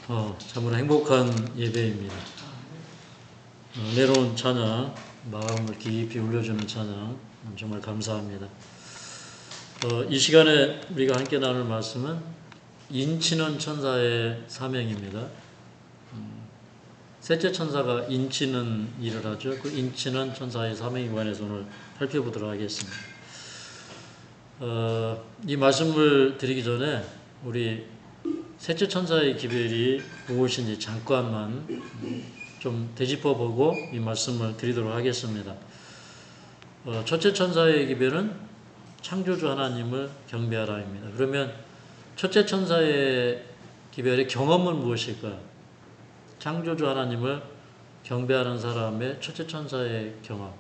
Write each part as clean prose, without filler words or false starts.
참으로 행복한 예배입니다. 내려온 찬양, 마음을 깊이 울려주는 찬양, 정말 감사합니다. 이 시간에 우리가 함께 나눌 말씀은 인치는 천사의 사명입니다. 셋째 천사가 인치는 일을 하죠. 그 인치는 천사의 사명에 관해서 오늘 살펴보도록 하겠습니다. 이 말씀을 드리기 전에 우리 셋째 천사의 기별이 무엇인지 잠깐만 좀 되짚어보고 이 말씀을 드리도록 하겠습니다. 첫째 천사의 기별은 창조주 하나님을 경배하라입니다. 그러면 첫째 천사의 기별의 경험은 무엇일까요? 창조주 하나님을 경배하는 사람의 첫째 천사의 경험.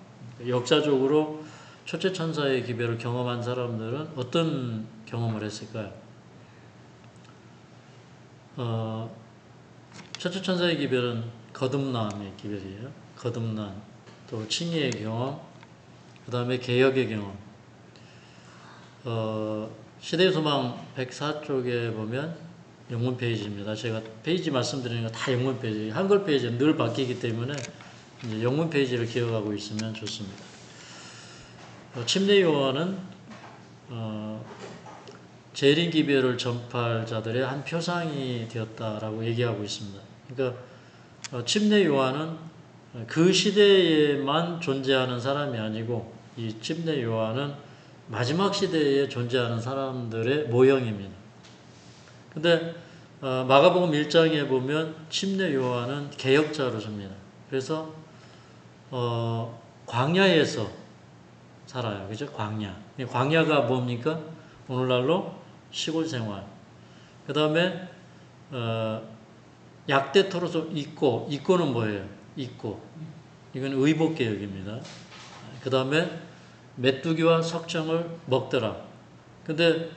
역사적으로 첫째 천사의 기별을 경험한 사람들은 어떤 경험을 했을까요? 첫째 천사의 기별은 거듭남의 기별이에요. 거듭남, 또 칭의의 경험, 그 다음에 개혁의 경험. 시대의 소망 104쪽에 보면 영문 페이지입니다. 제가 페이지 말씀드리는 거 다 영문 페이지. 한글 페이지는 늘 바뀌기 때문에 이제 영문 페이지를 기억하고 있으면 좋습니다. 침례 요한은 재림 기별을 전파할 자들의 한 표상이 되었다라고 얘기하고 있습니다. 그러니까 침례 요한은 그 시대에만 존재하는 사람이 아니고 이 침례 요한은 마지막 시대에 존재하는 사람들의 모형입니다. 근데 마가복음 1장에 보면 침례 요한은 개혁자로 줍니다. 그래서 광야에서 살아요. 그죠? 광야가 뭡니까? 오늘날로 시골 생활. 그 다음에 약대 털어서 입고는 뭐예요? 입고. 이건 의복개혁입니다. 그 다음에 메뚜기와 석청을 먹더라. 근데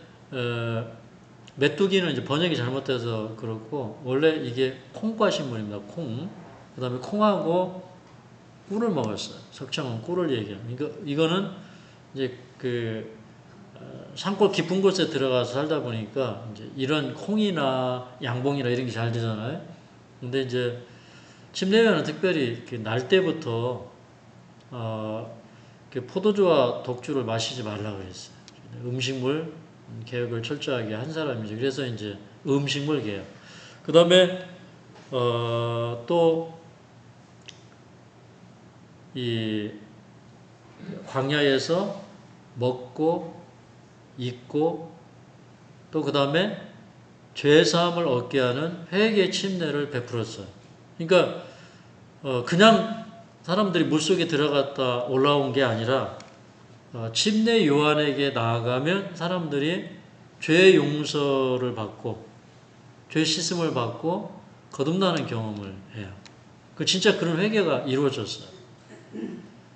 메뚜기는 이제 번역이 잘못돼서 그렇고 원래 이게 콩과 식물입니다. 콩. 그 다음에 콩하고 꿀을 먹었어요. 석청은 꿀을 얘기합니다. 그러니까 이거는 이제 산골 깊은 곳에 들어가서 살다 보니까 이제 이런 콩이나 양봉이나 이런 게 잘 되잖아요. 근데 이제 침례요한은 특별히 날 때부터 포도주와 독주를 마시지 말라 그랬어요. 음식물 개혁을 철저하게 한 사람이죠. 그래서 이제 음식물 개혁. 그 다음에 또 이 광야에서 먹고 입고 또 그 다음에 죄사함을 얻게 하는 회개 침례를 베풀었어요. 그러니까 그냥 사람들이 물속에 들어갔다 올라온 게 아니라 침례 요한에게 나아가면 사람들이 죄 용서를 받고 죄 씻음을 받고 거듭나는 경험을 해요. 진짜 그런 회개가 이루어졌어요.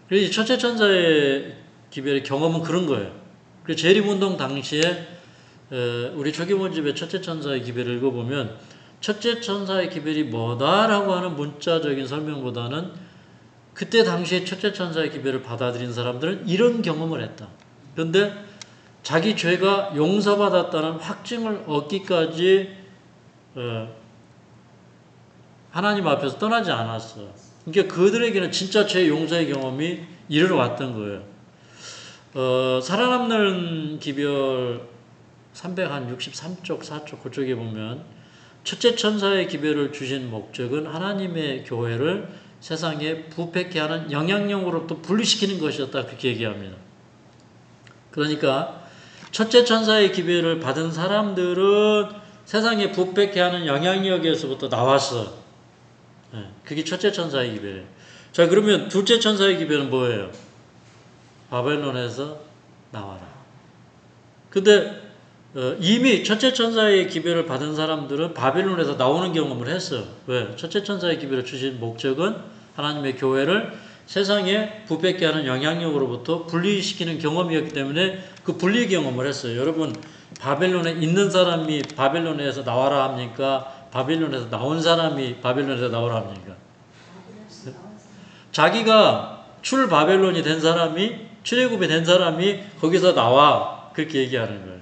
그래서 첫째 천사의 기별의 경험은 그런 거예요. 그래서 재림운동 당시에 우리 초기모집의 첫째 천사의 기별을 읽어보면 첫째 천사의 기별이 뭐다라고 하는 문자적인 설명보다는 그때 당시에 첫째 천사의 기별을 받아들인 사람들은 이런 경험을 했다. 그런데 자기 죄가 용서받았다는 확증을 얻기까지 하나님 앞에서 떠나지 않았어. 그러니까 그들에게는 진짜 죄 용서의 경험이 이르러 왔던 거예요. 살아남는 기별 363쪽, 4쪽 그쪽에 보면 첫째 천사의 기별을 주신 목적은 하나님의 교회를 세상에 부패케 하는 영향력으로부터 분리시키는 것이었다. 그렇게 얘기합니다. 그러니까 첫째 천사의 기별을 받은 사람들은 세상에 부패케 하는 영향력에서부터 나왔어. 그게 첫째 천사의 기별이에요. 자, 그러면 둘째 천사의 기별은 뭐예요? 바벨론에서 나와라. 근데 이미 첫째 천사의 기별을 받은 사람들은 바벨론에서 나오는 경험을 했어요. 왜? 첫째 천사의 기별을 주신 목적은 하나님의 교회를 세상에 부패케 하는 영향력으로부터 분리시키는 경험이었기 때문에 그 분리 경험을 했어요. 여러분, 바벨론에 있는 사람이 바벨론에서 나와라 합니까? 바벨론에서 나온 사람이 바벨론에서 나오라 합니까? 자기가 출바벨론이 된 사람이, 출애굽이 된 사람이 거기서 나와. 그렇게 얘기하는 거예요.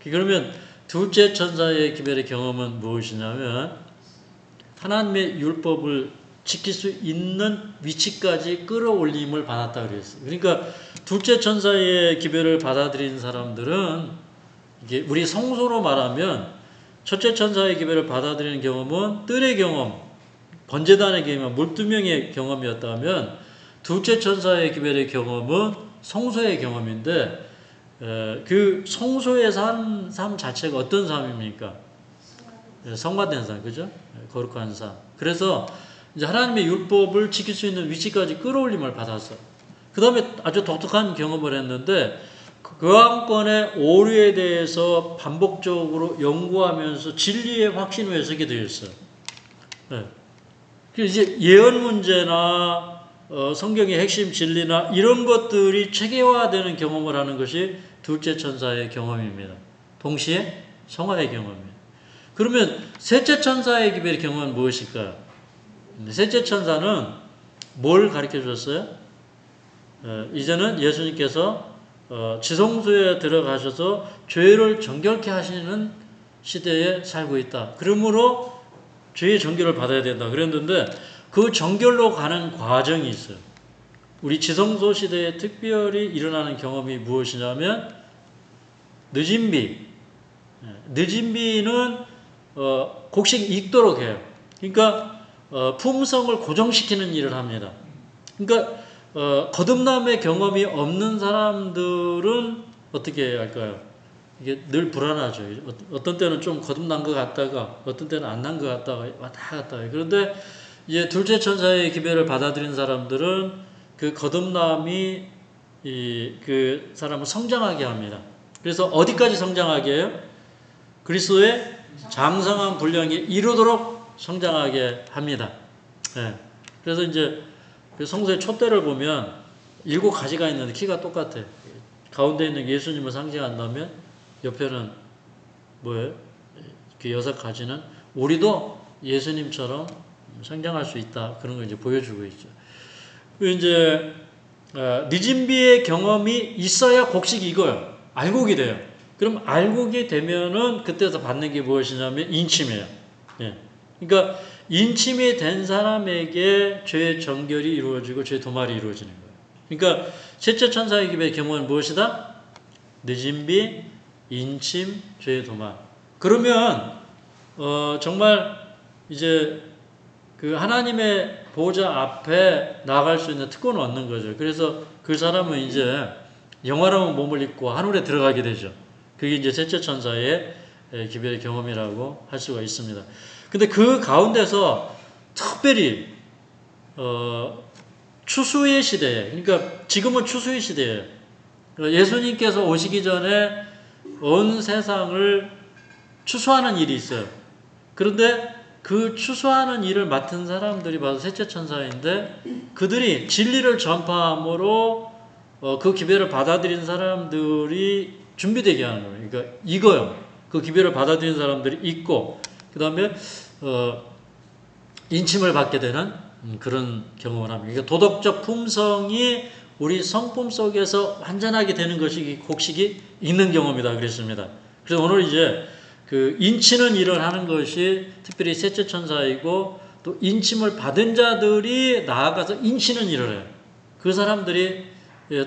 그러면 둘째 천사의 기별의 경험은 무엇이냐면 하나님의 율법을 지킬 수 있는 위치까지 끌어올림을 받았다 그랬어요. 그러니까 둘째 천사의 기별을 받아들인 사람들은 이게 우리 성소로 말하면 첫째 천사의 기별을 받아들이는 경험은 뜰의 경험, 번제단의 경험, 물두명의 경험이었다면 둘째 천사의 기별의 경험은 성소의 경험인데 그 성소의 삶 자체가 어떤 삶입니까? 성화된 삶, 그죠? 거룩한 삶. 그래서 이제 하나님의 율법을 지킬 수 있는 위치까지 끌어올림을 받았어. 그 다음에 아주 독특한 경험을 했는데 교황권의 오류에 대해서 반복적으로 연구하면서 진리의 확신을 서게 되었어요. 네. 이제 예언 문제나 성경의 핵심 진리나 이런 것들이 체계화되는 경험을 하는 것이 둘째 천사의 경험입니다. 동시에 성화의 경험입니다. 그러면 셋째 천사의 기별의 경험은 무엇일까요? 셋째 천사는 뭘 가르쳐 줬어요? 이제는 예수님께서 지성소에 들어가셔서 죄를 정결케 하시는 시대에 살고 있다. 그러므로 죄의 정결을 받아야 된다. 그랬는데 그 정결로 가는 과정이 있어요. 우리 지성소 시대에 특별히 일어나는 경험이 무엇이냐면 늦은 비. 늦은 비는 곡식 익도록 해요. 그러니까 품성을 고정시키는 일을 합니다. 그러니까 거듭남의 경험이 없는 사람들은 어떻게 할까요? 이게 늘 불안하죠. 어떤 때는 좀 거듭난 것 같다가 어떤 때는 안 난 것 같다가 왔다 갔다 해요. 그런데 이제 둘째 천사의 기별을 받아들인 사람들은 그 거듭남이 그 사람을 성장하게 합니다. 그래서 어디까지 성장하게 해요? 그리스도의 장성한 분량에 이르도록 성장하게 합니다. 네. 그래서 이제 그 성서의 촛대를 보면 7가지가 있는데 키가 똑같아. 가운데 있는 예수님을 상징한다면 옆에는 뭐예요? 그 6가지는 우리도 예수님처럼 성장할 수 있다. 그런 걸 이제 보여주고 있죠. 이제 늦은 비의 경험이 있어야 곡식이 익어요. 알곡이 돼요. 그럼 알곡이 되면은 그때서 받는 게 무엇이냐면 인침이에요. 예. 그러니까 인침이 된 사람에게 죄의 정결이 이루어지고 죄의 도말이 이루어지는 거예요. 그러니까 셋째 천사의 기별의 경험은 무엇이다? 늦은 비, 인침, 죄의 도말. 그러면 정말 이제 그 하나님의 보좌 앞에 나갈 수 있는 특권을 얻는 거죠. 그래서 그 사람은 이제 영화로운 몸을 입고 하늘에 들어가게 되죠. 그게 이제 셋째 천사의 기별의 경험이라고 할 수가 있습니다. 근데 그 가운데서 특별히 추수의 시대에, 그러니까 지금은 추수의 시대예요. 예수님께서 오시기 전에 온 세상을 추수하는 일이 있어요. 그런데 그 추수하는 일을 맡은 사람들이 바로 셋째 천사인데 그들이 진리를 전파함으로 그 기별을 받아들인 사람들이 준비되게 하는 거예요. 그러니까 익어요. 그 기별을 받아들인 사람들이 있고 그 다음에 인침을 받게 되는 그런 경험을 합니다. 그러니까 도덕적 품성이 우리 성품 속에서 완전하게 되는 것이 곡식이 있는 경험이다 그랬습니다. 그래서 오늘 이제 그 인치는 일을 하는 것이 특별히 셋째 천사이고 또 인침을 받은 자들이 나아가서 인치는 일을 해요. 그 사람들이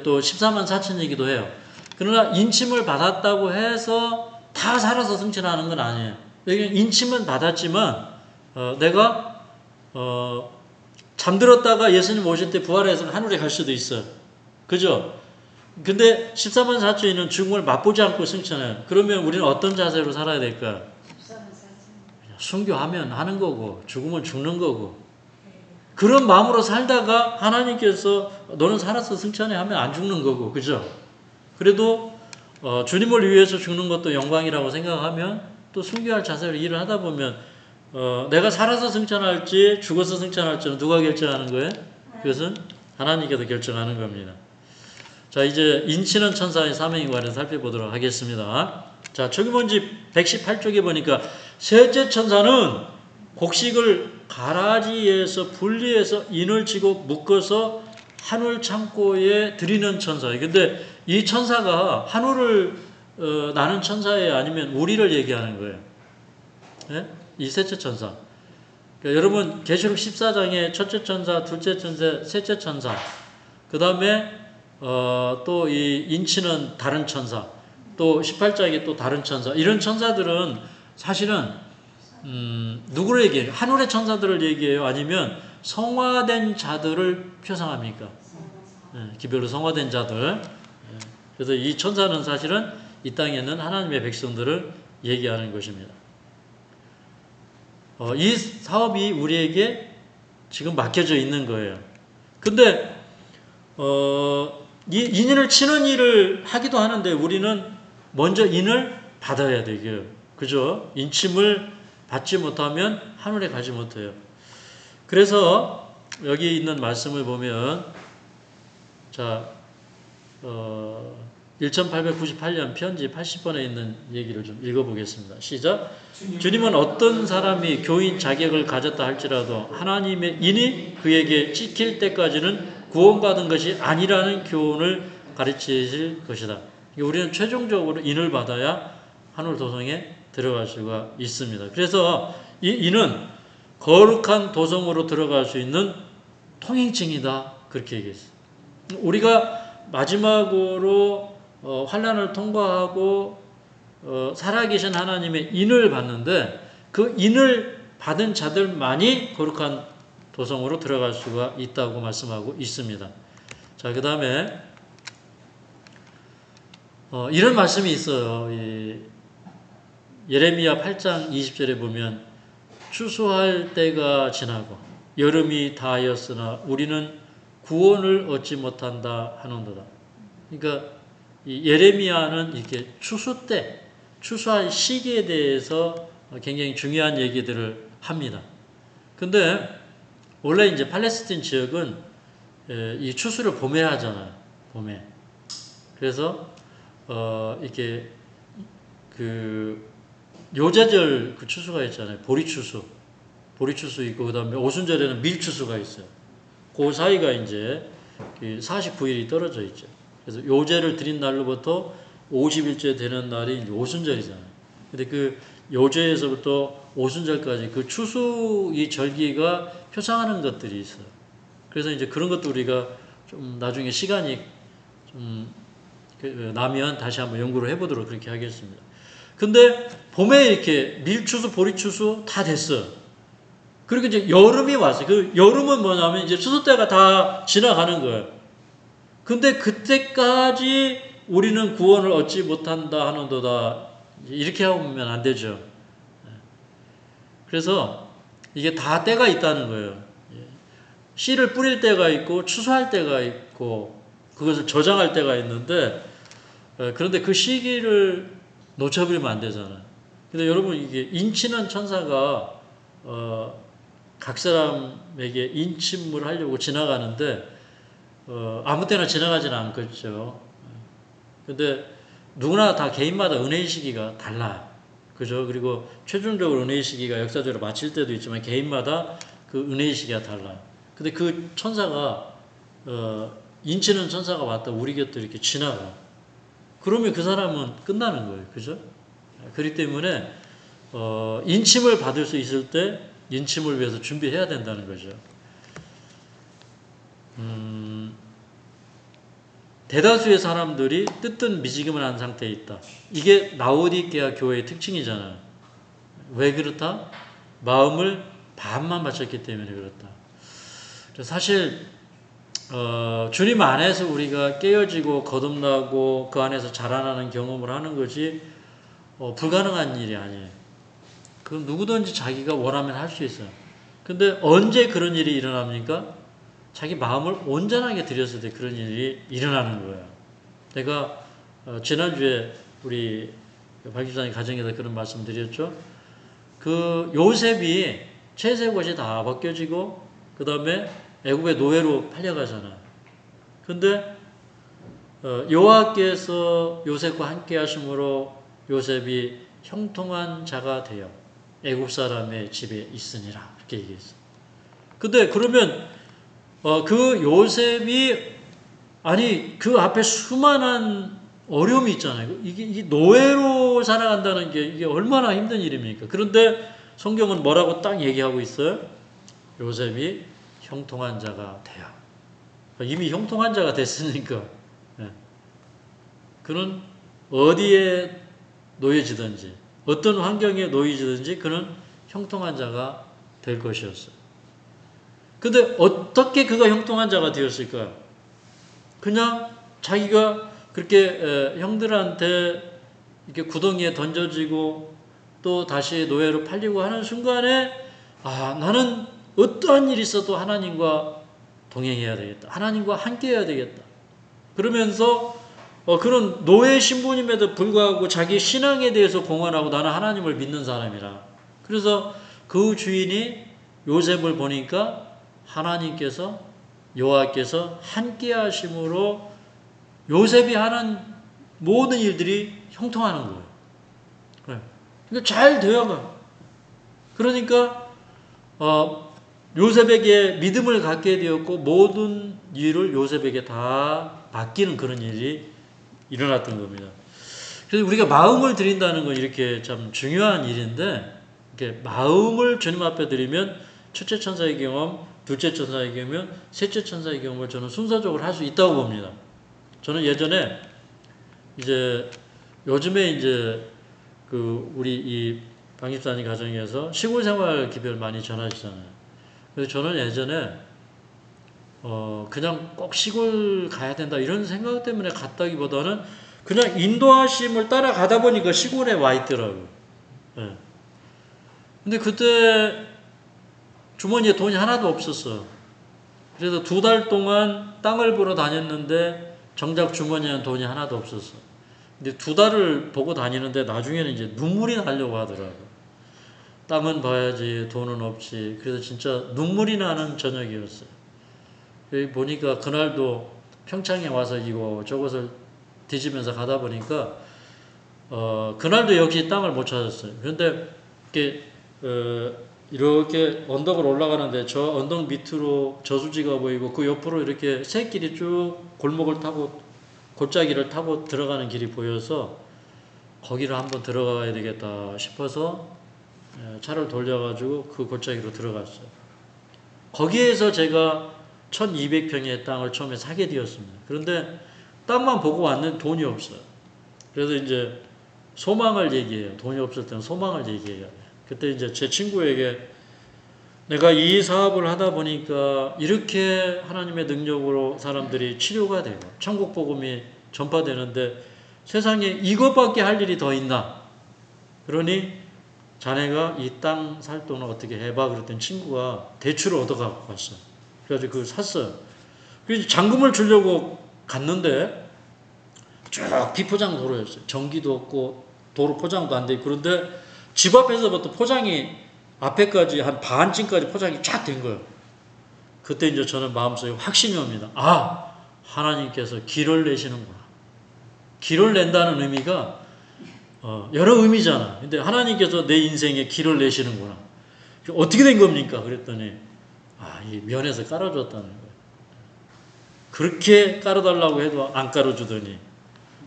또 14만 4천이기도 해요. 그러나 인침을 받았다고 해서 다 살아서 승천하는 건 아니에요. 인침은 받았지만 내가 잠들었다가 예수님 오실 때 부활해서 하늘에 갈 수도 있어요. 그죠? 근데 14만 4천인은 죽음을 맛보지 않고 승천해요. 그러면 우리는 어떤 자세로 살아야 될까요? 순교하면 하는 거고 죽으면 죽는 거고 그런 마음으로 살다가 하나님께서 너는 살아서 승천해 하면 안 죽는 거고 그죠? 그래도 주님을 위해서 죽는 것도 영광이라고 생각하면 또 순교할 자세로 일을 하다 보면 내가 살아서 승천할지 죽어서 승천할지는 누가 결정하는 거예요? 그것은 하나님께서 결정하는 겁니다. 자, 이제 인치는 천사의 사명에 관해서 살펴보도록 하겠습니다. 자, 초기문집 118쪽에 보니까 셋째 천사는 곡식을 가라지에서 분리해서 인을 치고 묶어서 한울 창고에 들이는 천사예요. 근데 이 천사가 한울을 나는 천사예요? 아니면 우리를 얘기하는 거예요? 네? 이 셋째 천사. 그러니까 여러분 계시록 14장에 첫째 천사, 둘째 천사, 셋째 천사, 그 다음에 또 이 인치는 다른 천사, 또 18장에 또 다른 천사, 이런 천사들은 사실은 누구를 얘기해요? 하늘의 천사들을 얘기해요? 아니면 성화된 자들을 표상합니까? 기별로 성화된 자들. 그래서 이 천사는 사실은 이 땅에 있는 하나님의 백성들을 얘기하는 것입니다. 이 사업이 우리에게 지금 맡겨져 있는 거예요. 근데 이 인을 치는 일을 하기도 하는데 우리는 먼저 인을 받아야 되고요. 그죠? 인침을 받지 못하면 하늘에 가지 못해요. 그래서 여기 있는 말씀을 보면 자 1898년 편지 80번에 있는 얘기를 좀 읽어보겠습니다. 시작. 주님은 어떤 사람이 교인 자격을 가졌다 할지라도 하나님의 인이 그에게 찍힐 때까지는 구원받은 것이 아니라는 교훈을 가르치실 것이다. 우리는 최종적으로 인을 받아야 하늘 도성에 들어갈 수가 있습니다. 그래서 이 인은 거룩한 도성으로 들어갈 수 있는 통행증이다. 그렇게 얘기했어요. 우리가 마지막으로 환난을 통과하고 살아계신 하나님의 인을 받는데 그 인을 받은 자들만이 거룩한 도성으로 들어갈 수가 있다고 말씀하고 있습니다. 자, 그 다음에 이런 말씀이 있어요. 예레미야 8장 20절에 보면 추수할 때가 지나고 여름이 다하였으나 우리는 구원을 얻지 못한다 하는도다. 그러니까 이 예레미야는 이렇게 추수 때, 추수할 시기에 대해서 굉장히 중요한 얘기들을 합니다. 근데 원래 이제 팔레스틴 지역은 이 추수를 봄에 하잖아요. 봄에. 그래서 이렇게 그 요제절 그 추수가 있잖아요. 보리추수 있고 그다음에 오순절에는 밀추수가 있어요. 그 사이가 이제 49일이 떨어져 있죠. 그래서 요제를 드린 날로부터 50일째 되는 날이 이제 오순절이잖아요. 근데 그 요제에서부터 오순절까지 그 추수 이 절기가 표상하는 것들이 있어요. 그래서 이제 그런 것도 우리가 좀 나중에 시간이 좀 나면 다시 한번 연구를 해보도록 그렇게 하겠습니다. 근데 봄에 이렇게 밀추수, 보리추수 다 됐어요. 그리고 이제 여름이 왔어요. 그 여름은 뭐냐면 이제 추수 때가 다 지나가는 거예요. 근데 그때까지 우리는 구원을 얻지 못한다 하는도다. 이렇게 하면 안 되죠. 그래서 이게 다 때가 있다는 거예요. 씨를 뿌릴 때가 있고 추수할 때가 있고 그것을 저장할 때가 있는데 그런데 그 시기를 놓쳐버리면 안 되잖아요. 근데 여러분 이게 인치는 천사가 각 사람에게 인침을 하려고 지나가는데 아무 때나 지나가지는 않겠죠. 근데 누구나 다 개인마다 은혜의 시기가 달라요. 그죠? 그리고 최종적으로 은혜의 시기가 역사적으로 마칠 때도 있지만 개인마다 그 은혜의 시기가 달라요. 근데 그 천사가 인치는 천사가 왔다 우리 곁을 이렇게 지나가. 그러면 그 사람은 끝나는 거예요. 그죠? 그렇기 때문에 인침을 받을 수 있을 때 인침을 위해서 준비해야 된다는 거죠. 대다수의 사람들이 뜨뜻 미지근을 한 상태에 있다. 이게 라오디게아 교회의 특징이잖아요. 왜 그렇다? 마음을 반만 바쳤기 때문에 그렇다. 사실 주님 안에서 우리가 깨어지고 거듭나고 그 안에서 자라나는 경험을 하는 것이 불가능한 일이 아니에요. 그건 누구든지 자기가 원하면 할 수 있어요. 근데 언제 그런 일이 일어납니까? 자기 마음을 온전하게 들였을 때 그런 일이 일어나는 거예요. 내가 지난주에 우리 박 집사님 가정에서 그런 말씀 드렸죠. 그 요셉이 채색옷이 다 벗겨지고 그 다음에 애굽의 노예로 팔려가잖아요. 근데 여호와께서 요셉과 함께 하심으로 요셉이 형통한 자가 되어 애굽 사람의 집에 있으니라 이렇게 얘기했어요. 근데 그러면 그 요셉이 아니 그 앞에 수많은 어려움이 있잖아요. 이게 노예로 살아간다는 게 이게 얼마나 힘든 일입니까? 그런데 성경은 뭐라고 딱 얘기하고 있어요? 요셉이 형통한 자가 돼요. 이미 형통한 자가 됐으니까 그는 어디에 놓여지든지 어떤 환경에 놓여지든지 그는 형통한 자가 될 것이었어요. 근데 어떻게 그가 형통한 자가 되었을까요? 그냥 자기가 그렇게 형들한테 이렇게 구덩이에 던져지고 또 다시 노예로 팔리고 하는 순간에 나는 어떠한 일이 있어도 하나님과 동행해야 되겠다. 하나님과 함께 해야 되겠다. 그러면서 그런 노예 신분임에도 불구하고 자기 신앙에 대해서 공언하고 나는 하나님을 믿는 사람이라. 그래서 그 주인이 요셉을 보니까 하나님께서 여호와께서 함께 하심으로 요셉이 하는 모든 일들이 형통하는 거예요. 그러니까 잘 되어가. 그러니까 요셉에게 믿음을 갖게 되었고 모든 일을 요셉에게 다 맡기는 그런 일이 일어났던 겁니다. 그래서 우리가 마음을 드린다는 건 이렇게 참 중요한 일인데 이렇게 마음을 주님 앞에 드리면 첫째 천사의 경험, 둘째 천사의 경험, 셋째 천사의 경험을 저는 순서적으로 할 수 있다고 봅니다. 저는 예전에 이제 요즘에 이제 우리 이 방집사님 가정에서 시골 생활 기별 많이 전하시잖아요. 그래서 저는 예전에 그냥 꼭 시골 가야 된다 이런 생각 때문에 갔다기보다는 그냥 인도하심을 따라가다 보니까 시골에 와 있더라고요. 네. 근데 그때 주머니에 돈이 하나도 없었어. 그래서 2달 동안 땅을 보러 다녔는데 정작 주머니에는 돈이 하나도 없었어. 근데 2달을 보고 다니는데 나중에는 이제 눈물이 나려고 하더라고요. 땅은 봐야지 돈은 없지. 그래서 진짜 눈물이 나는 저녁이었어요. 여기 보니까 그날도 평창에 와서 이거 저것을 뒤지면서 가다 보니까 그날도 역시 땅을 못 찾았어요. 그런데 이렇게 언덕을 올라가는데 저 언덕 밑으로 저수지가 보이고 그 옆으로 이렇게 새길이 쭉 골목을 타고 골짜기를 타고 들어가는 길이 보여서 거기를 한번 들어가야 되겠다 싶어서 차를 돌려가지고 그 골짜기로 들어갔어요. 거기에서 제가 1200평의 땅을 처음에 사게 되었습니다. 그런데 땅만 보고 왔는데 돈이 없어요. 그래서 이제 소망을 얘기해요. 돈이 없을 때는 소망을 얘기해요. 그때 이제 제 친구에게 내가 이 사업을 하다 보니까 이렇게 하나님의 능력으로 사람들이 치료가 되고 천국 복음이 전파되는데 세상에 이것밖에 할 일이 더 있나? 그러니 자네가 이 땅 살 돈을 어떻게 해봐? 그랬더니 친구가 대출을 얻어갖고 왔어요. 그래가지고 그걸 샀어요. 그래서 잔금을 주려고 갔는데 쭉 비포장 도로였어요. 전기도 없고 도로 포장도 안 돼 있고 그런데 집 앞에서부터 포장이 앞에까지 한 반쯤까지 포장이 쫙 된 거예요. 그때 이제 저는 마음속에 확신이 옵니다. 하나님께서 길을 내시는구나. 길을 낸다는 의미가 여러 의미잖아. 근데 하나님께서 내 인생에 길을 내시는구나. 어떻게 된 겁니까? 그랬더니 이 면에서 깔아줬다는 거예요. 그렇게 깔아달라고 해도 안 깔아주더니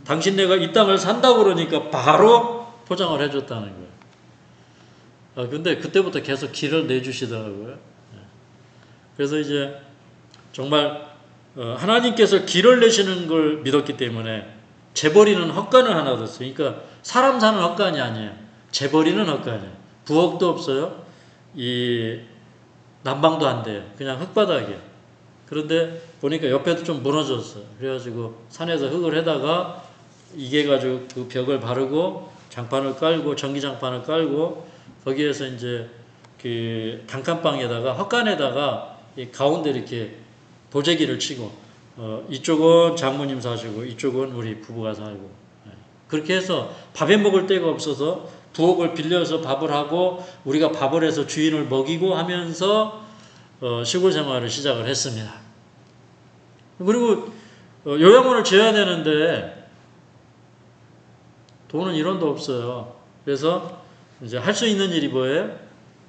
당신 내가 이 땅을 산다고 그러니까 바로 포장을 해줬다는 거예요. 근데 그때부터 계속 길을 내주시더라고요. 그래서 이제 정말 하나님께서 길을 내시는 걸 믿었기 때문에 재벌이는 헛간을 하나 얻었어요. 그러니까 사람 사는 헛간이 아니에요. 재벌이는 헛간이에요. 부엌도 없어요. 이 난방도 안 돼요. 그냥 흙바닥이에요. 그런데 보니까 옆에도 좀 무너졌어요. 그래가지고 산에서 흙을 해다가 이게가지고 그 벽을 바르고 장판을 깔고 전기장판을 깔고 거기에서 이제 그 단칸방에다가 헛간에다가 이 가운데 이렇게 도제기를 치고 이쪽은 장모님 사시고 이쪽은 우리 부부가 살고 그렇게 해서 밥에 먹을 데가 없어서 부엌을 빌려서 밥을 하고 우리가 밥을 해서 주인을 먹이고 하면서 시골 생활을 시작을 했습니다. 그리고 요양원을 지어야 되는데 돈은 1원도 없어요. 그래서 이제 할 수 있는 일이 뭐예요?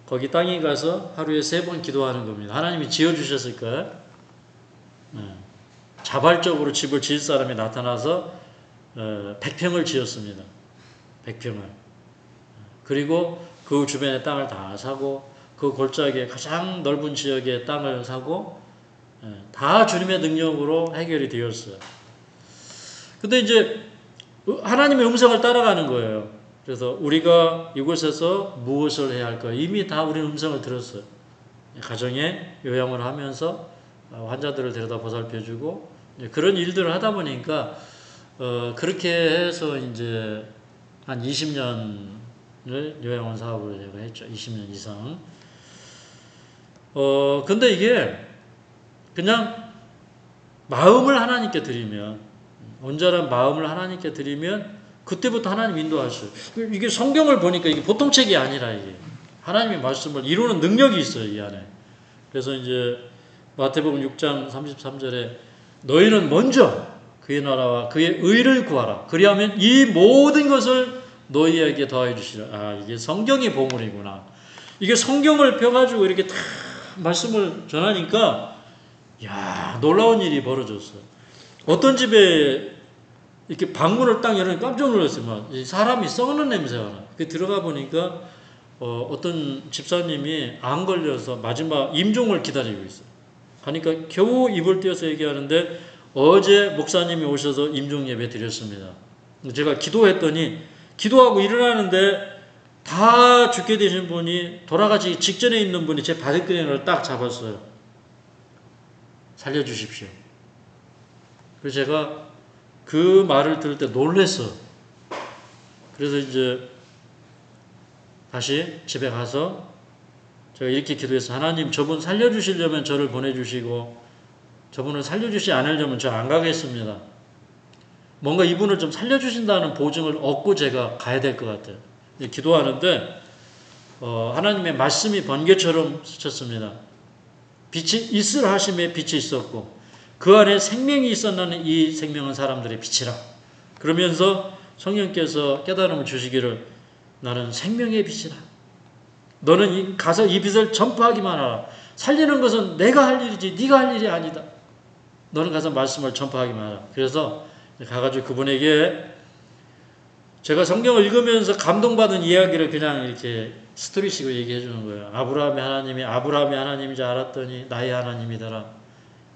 거기 땅에 가서 하루에 3번 기도하는 겁니다. 하나님이 지어주셨을까요? 자발적으로 집을 지을 사람이 나타나서 100평을 지었습니다. 100평을. 그리고 그 주변의 땅을 다 사고 그 골짜기에 가장 넓은 지역의 땅을 사고 다 주님의 능력으로 해결이 되었어요. 근데 이제 하나님의 음성을 따라가는 거예요. 그래서 우리가 이곳에서 무엇을 해야 할까? 이미 다 우리는 음성을 들었어요. 가정에 요양을 하면서 환자들을 데려다 보살펴주고 그런 일들을 하다 보니까 그렇게 해서 이제 한 20년을 요양원 사업을 제가 했죠. 20년 이상. 근데 이게 그냥 마음을 하나님께 드리면, 온전한 마음을 하나님께 드리면 그때부터 하나님 인도하셔요. 이게 성경을 보니까 이게 보통 책이 아니라 이게 하나님의 말씀을 이루는 능력이 있어요, 이 안에. 그래서 이제 마태복음 6장 33절에 너희는 먼저 그의 나라와 그의 의를 구하라. 그리하면 이 모든 것을 너희에게 더해 주시라. 아, 이게 성경의 보물이구나. 이게 성경을 펴가지고 이렇게 다 말씀을 전하니까, 야, 놀라운 일이 벌어졌어요. 어떤 집에 이렇게 방문을 딱 열으니까 깜짝 놀랐어요. 사람이 썩는 냄새가 나. 들어가 보니까 어떤 집사님이 암 걸려서 마지막 임종을 기다리고 있어요. 하니까 겨우 입을 떼어서 얘기하는데 어제 목사님이 오셔서 임종 예배 드렸습니다. 제가 기도했더니 기도하고 일어나는데 다 죽게 되신 분이 돌아가시기 직전에 있는 분이 제 바디크림을 딱 잡았어요. 살려주십시오. 그래서 제가 그 말을 들을 때 놀랬어. 그래서 이제 다시 집에 가서 제가 이렇게 기도해서 하나님 저분 살려주시려면 저를 보내주시고 저분을 살려주시지 않으려면 저 안 가겠습니다. 뭔가 이분을 좀 살려주신다는 보증을 얻고 제가 가야 될 것 같아요. 기도하는데 하나님의 말씀이 번개처럼 스쳤습니다. 빛이 있으라 하심에 빛이 있었고 그 안에 생명이 있었나는 이 생명은 사람들의 빛이라. 그러면서 성령께서 깨달음을 주시기를 나는 생명의 빛이라. 너는 가서 이 빛을 전파하기만 하라. 살리는 것은 내가 할 일이지 네가 할 일이 아니다. 너는 가서 말씀을 전파하기만 하라. 그래서 가가지고 그분에게 제가 성경을 읽으면서 감동받은 이야기를 그냥 이렇게 스토리식으로 얘기해 주는 거예요. 아브라함의 하나님이 아브라함의 하나님인 줄 알았더니 나의 하나님이더라.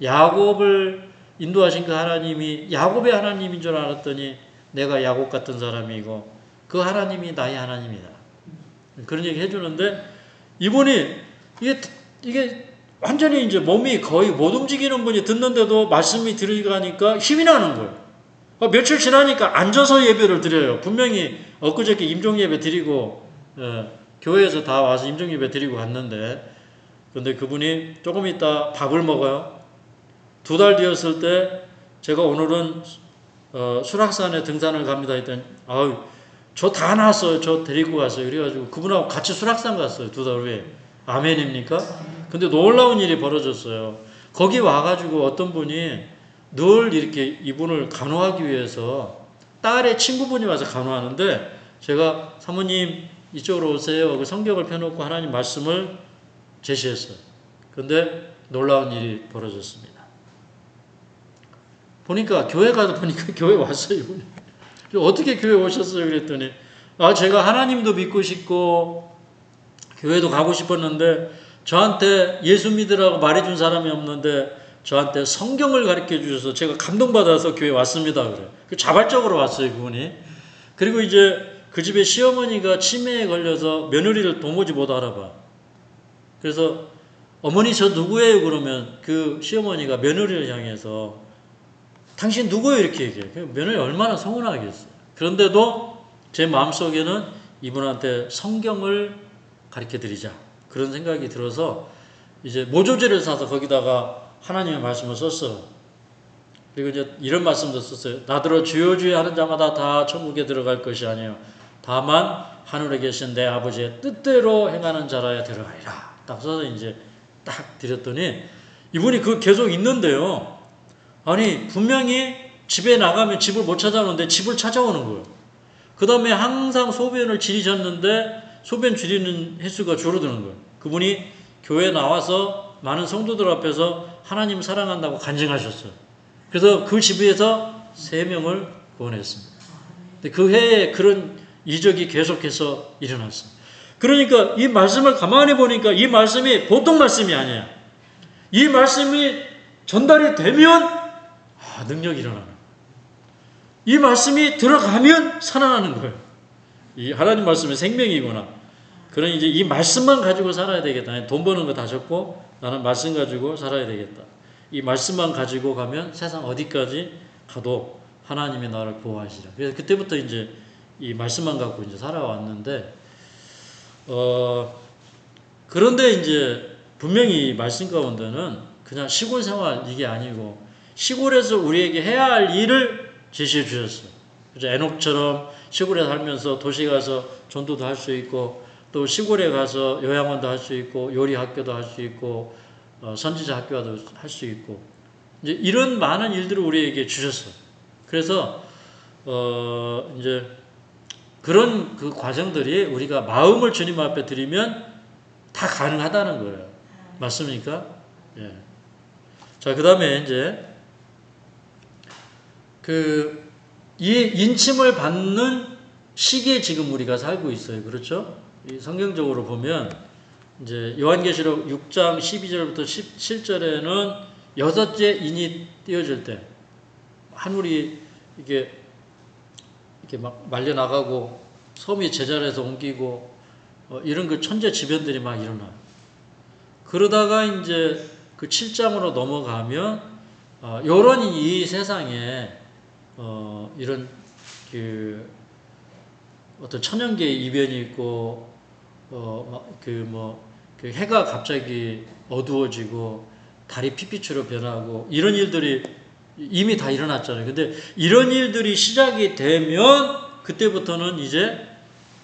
야곱을 인도하신 그 하나님이 야곱의 하나님인 줄 알았더니 내가 야곱 같은 사람이고 그 하나님이 나의 하나님이다. 그런 얘기 해주는데 이분이 이게 완전히 이제 몸이 거의 못 움직이는 분이 듣는데도 말씀이 들어가니까 힘이 나는 거예요. 며칠 지나니까 앉아서 예배를 드려요. 분명히 엊그저께 임종 예배 드리고 교회에서 다 와서 임종 예배 드리고 갔는데 그런데 그분이 조금 있다 밥을 먹어요. 2달 뒤였을 때 제가 오늘은 수락산에 등산을 갑니다 했더니 저 다 나왔어요. 저 데리고 갔어요. 그래가지고 그분하고 같이 수락산 갔어요. 2달 후에. 아멘입니까? 근데 놀라운 일이 벌어졌어요. 거기 와가지고 어떤 분이 늘 이렇게 이분을 간호하기 위해서 딸의 친구분이 와서 간호하는데 제가 사모님 이쪽으로 오세요. 그 성경을 펴놓고 하나님 말씀을 제시했어요. 그런데 놀라운 일이 벌어졌습니다. 보니까 교회 가서 보니까 교회 왔어요. 이분이. 어떻게 교회 오셨어요? 그랬더니 제가 하나님도 믿고 싶고 교회도 가고 싶었는데 저한테 예수 믿으라고 말해준 사람이 없는데 저한테 성경을 가르쳐 주셔서 제가 감동받아서 교회 왔습니다. 그래. 자발적으로 왔어요, 그분이. 그리고 이제 그 집에 시어머니가 치매에 걸려서 며느리를 도무지 못 알아봐. 그래서 어머니 저 누구예요? 그러면 그 시어머니가 며느리를 향해서 당신 누구예요? 이렇게 얘기해요. 며느리 얼마나 서운하겠어요. 그런데도 제 마음속에는 이분한테 성경을 가르쳐 드리자. 그런 생각이 들어서 이제 모조제를 사서 거기다가 하나님의 말씀을 썼어. 그리고 이제 이런 말씀도 썼어요. 나더러 주여 주여 하는 자마다 다 천국에 들어갈 것이 아니에요. 다만 하늘에 계신 내 아버지의 뜻대로 행하는 자라야 들어가리라. 딱 써서 이제 딱 드렸더니 이분이 그 계속 있는데요. 아니 분명히 집에 나가면 집을 못 찾아오는데 집을 찾아오는 거예요. 그 다음에 항상 소변을 지리셨는데 소변 지리는 횟수가 줄어드는 거예요. 그분이 교회 나와서 많은 성도들 앞에서 하나님 사랑한다고 간증하셨어요. 그래서 그 집에서 3명을 구원했습니다. 근데 그 해에 그런 이적이 계속해서 일어났습니다. 그러니까 이 말씀을 가만히 보니까 이 말씀이 보통 말씀이 아니에요. 이 말씀이 전달이 되면 능력이 일어나는 거예요. 이 말씀이 들어가면 살아나는 거예요. 이 하나님 말씀이 생명이구나. 그러니 이제 이 말씀만 가지고 살아야 되겠다. 돈 버는 거 다 적고 나는 말씀 가지고 살아야 되겠다. 이 말씀만 가지고 가면 세상 어디까지 가도 하나님이 나를 보호하시라. 그래서 그때부터 이제 이 말씀만 갖고 이제 살아왔는데, 그런데 이제 분명히 말씀 가운데는 그냥 시골 생활 이게 아니고 시골에서 우리에게 해야 할 일을 제시해 주셨어요. 그죠? 에녹처럼 시골에 살면서 도시 가서 전도도 할 수 있고 또 시골에 가서 요양원도 할 수 있고 요리 학교도 할 수 있고 선지자 학교도 할 수 있고 이제 이런 많은 일들을 우리에게 주셨어요. 그래서 이제 그런 그 과정들이 우리가 마음을 주님 앞에 드리면 다 가능하다는 거예요. 맞습니까? 예. 자, 그 다음에 이제 이 인침을 받는 시기에 지금 우리가 살고 있어요. 그렇죠? 이 성경적으로 보면 이제 요한계시록 6장 12절부터 17절에는 여섯째 인이 띄어질 때 하늘이 이게 막 말려 나가고 섬이 제자리에서 옮기고 이런 그 천재지변들이 막 일어나요. 그러다가 이제 그 7장으로 넘어가면 요런 이 세상에 이런 그 어떤 천연계의 이변이 있고 그 해가 갑자기 어두워지고 달이 핏빛으로 변하고 이런 일들이 이미 다 일어났잖아요. 근데 이런 일들이 시작이 되면 그때부터는 이제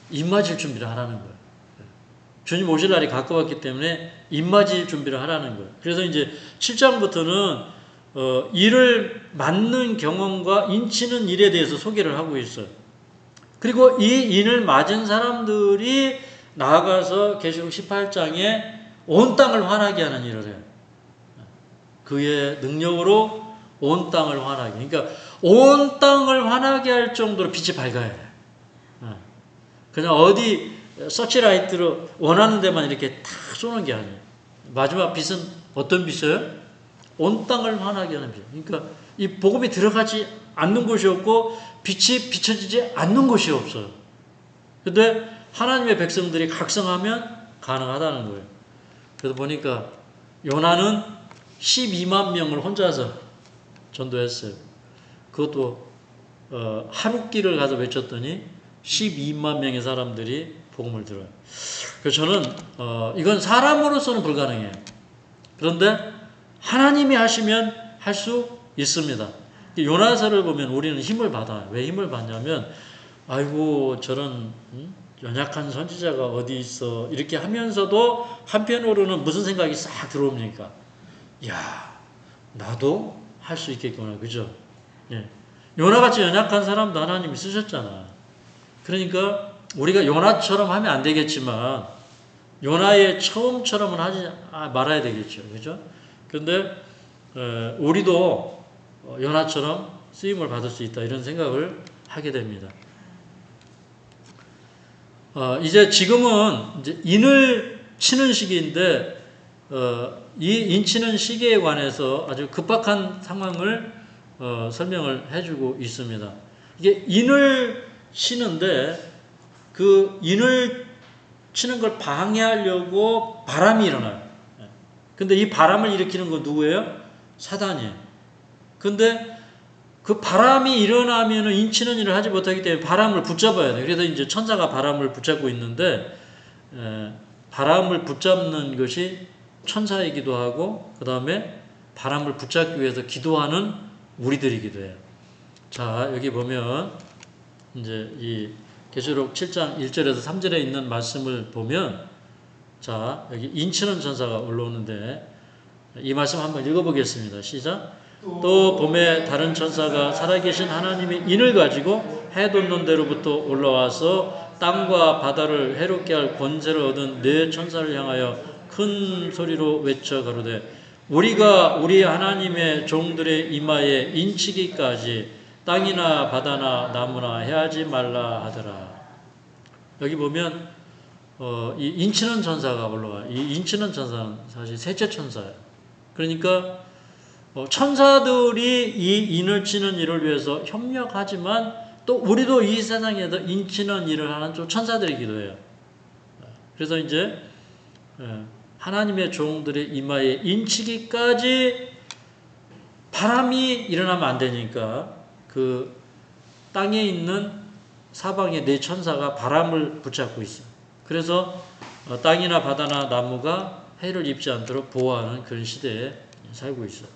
입맞을 준비를 하라는 거예요. 주님 오실 날이 가까웠기 때문에 입맞을 준비를 하라는 거예요. 그래서 이제 7장부터는 이를 맞는 경험과 인치는 일에 대해서 소개를 하고 있어요. 그리고 이 인을 맞은 사람들이 나아가서 계시록 18장에 온 땅을 환하게 하는 일을 해요. 그의 능력으로 온 땅을 환하게. 그러니까 온 땅을 환하게 할 정도로 빛이 밝아야 돼요. 그냥 어디 서치라이트로 원하는 데만 이렇게 탁 쏘는 게 아니에요. 마지막 빛은 어떤 빛이에요? 온 땅을 환하게 하는 빛. 그러니까 이 복음이 들어가지 않는 곳이 없고 빛이 비춰지지 않는 곳이 없어요. 근데 하나님의 백성들이 각성하면 가능하다는 거예요. 그래서 보니까 요나는 12만 명을 혼자서 전도했어요. 그것도 하룻길을 가서 외쳤더니 12만 명의 사람들이 복음을 들어요. 그래서 저는 이건 사람으로서는 불가능해요. 그런데 하나님이 하시면 할 수 있습니다. 요나서를 보면 우리는 힘을 받아요. 왜 힘을 받냐면 아이고 저런 연약한 선지자가 어디 있어 이렇게 하면서도 한편으로는 무슨 생각이 싹 들어옵니까? 야 나도 할 수 있겠구나. 그죠? 예. 요나같이 연약한 사람도 하나님이 쓰셨잖아. 그러니까 우리가 요나처럼 하면 안 되겠지만 요나의 처음처럼은 하지 말아야 되겠죠. 그죠? 그런데 우리도 요나처럼 쓰임을 받을 수 있다. 이런 생각을 하게 됩니다. 이제 지금은 이제 인을 치는 시기인데 이 인치는 시기에 관해서 아주 급박한 상황을 설명을 해주고 있습니다. 이게 인을 치는데 그 인을 치는 걸 방해하려고 바람이 일어나요. 근데 이 바람을 일으키는 건 누구예요? 사단이에요. 근데 그 바람이 일어나면은 인치는 일을 하지 못하기 때문에 바람을 붙잡아야 돼요. 그래서 이제 천사가 바람을 붙잡고 있는데 바람을 붙잡는 것이 천사이기도 하고 그 다음에 바람을 붙잡기 위해서 기도하는 우리들이기도 해요. 자 여기 보면 이제 이 계시록 7장 1절에서 3절에 있는 말씀을 보면 자 여기 인치는 천사가 올라오는데 이 말씀 한번 읽어보겠습니다. 시작. 또 봄에 다른 천사가 살아계신 하나님의 인을 가지고 해 돋는 데로부터 올라와서 땅과 바다를 해롭게 할 권세를 얻은 네 천사를 향하여 큰 소리로 외쳐 가로되 우리가 우리 하나님의 종들의 이마에 인치기까지 땅이나 바다나 나무나 해하지 말라 하더라. 여기 보면 이 인치는 천사가 올라와. 이 인치는 천사는 사실 셋째 천사예요. 그러니까 천사들이 이 인을 치는 일을 위해서 협력하지만 또 우리도 이 세상에서 인치는 일을 하는 좀 천사들이기도 해요. 그래서 이제 하나님의 종들의 이마에 인치기까지 바람이 일어나면 안 되니까 그 땅에 있는 사방의 네 천사가 바람을 붙잡고 있어요. 그래서 땅이나 바다나 나무가 해를 입지 않도록 보호하는 그런 시대에 살고 있어요.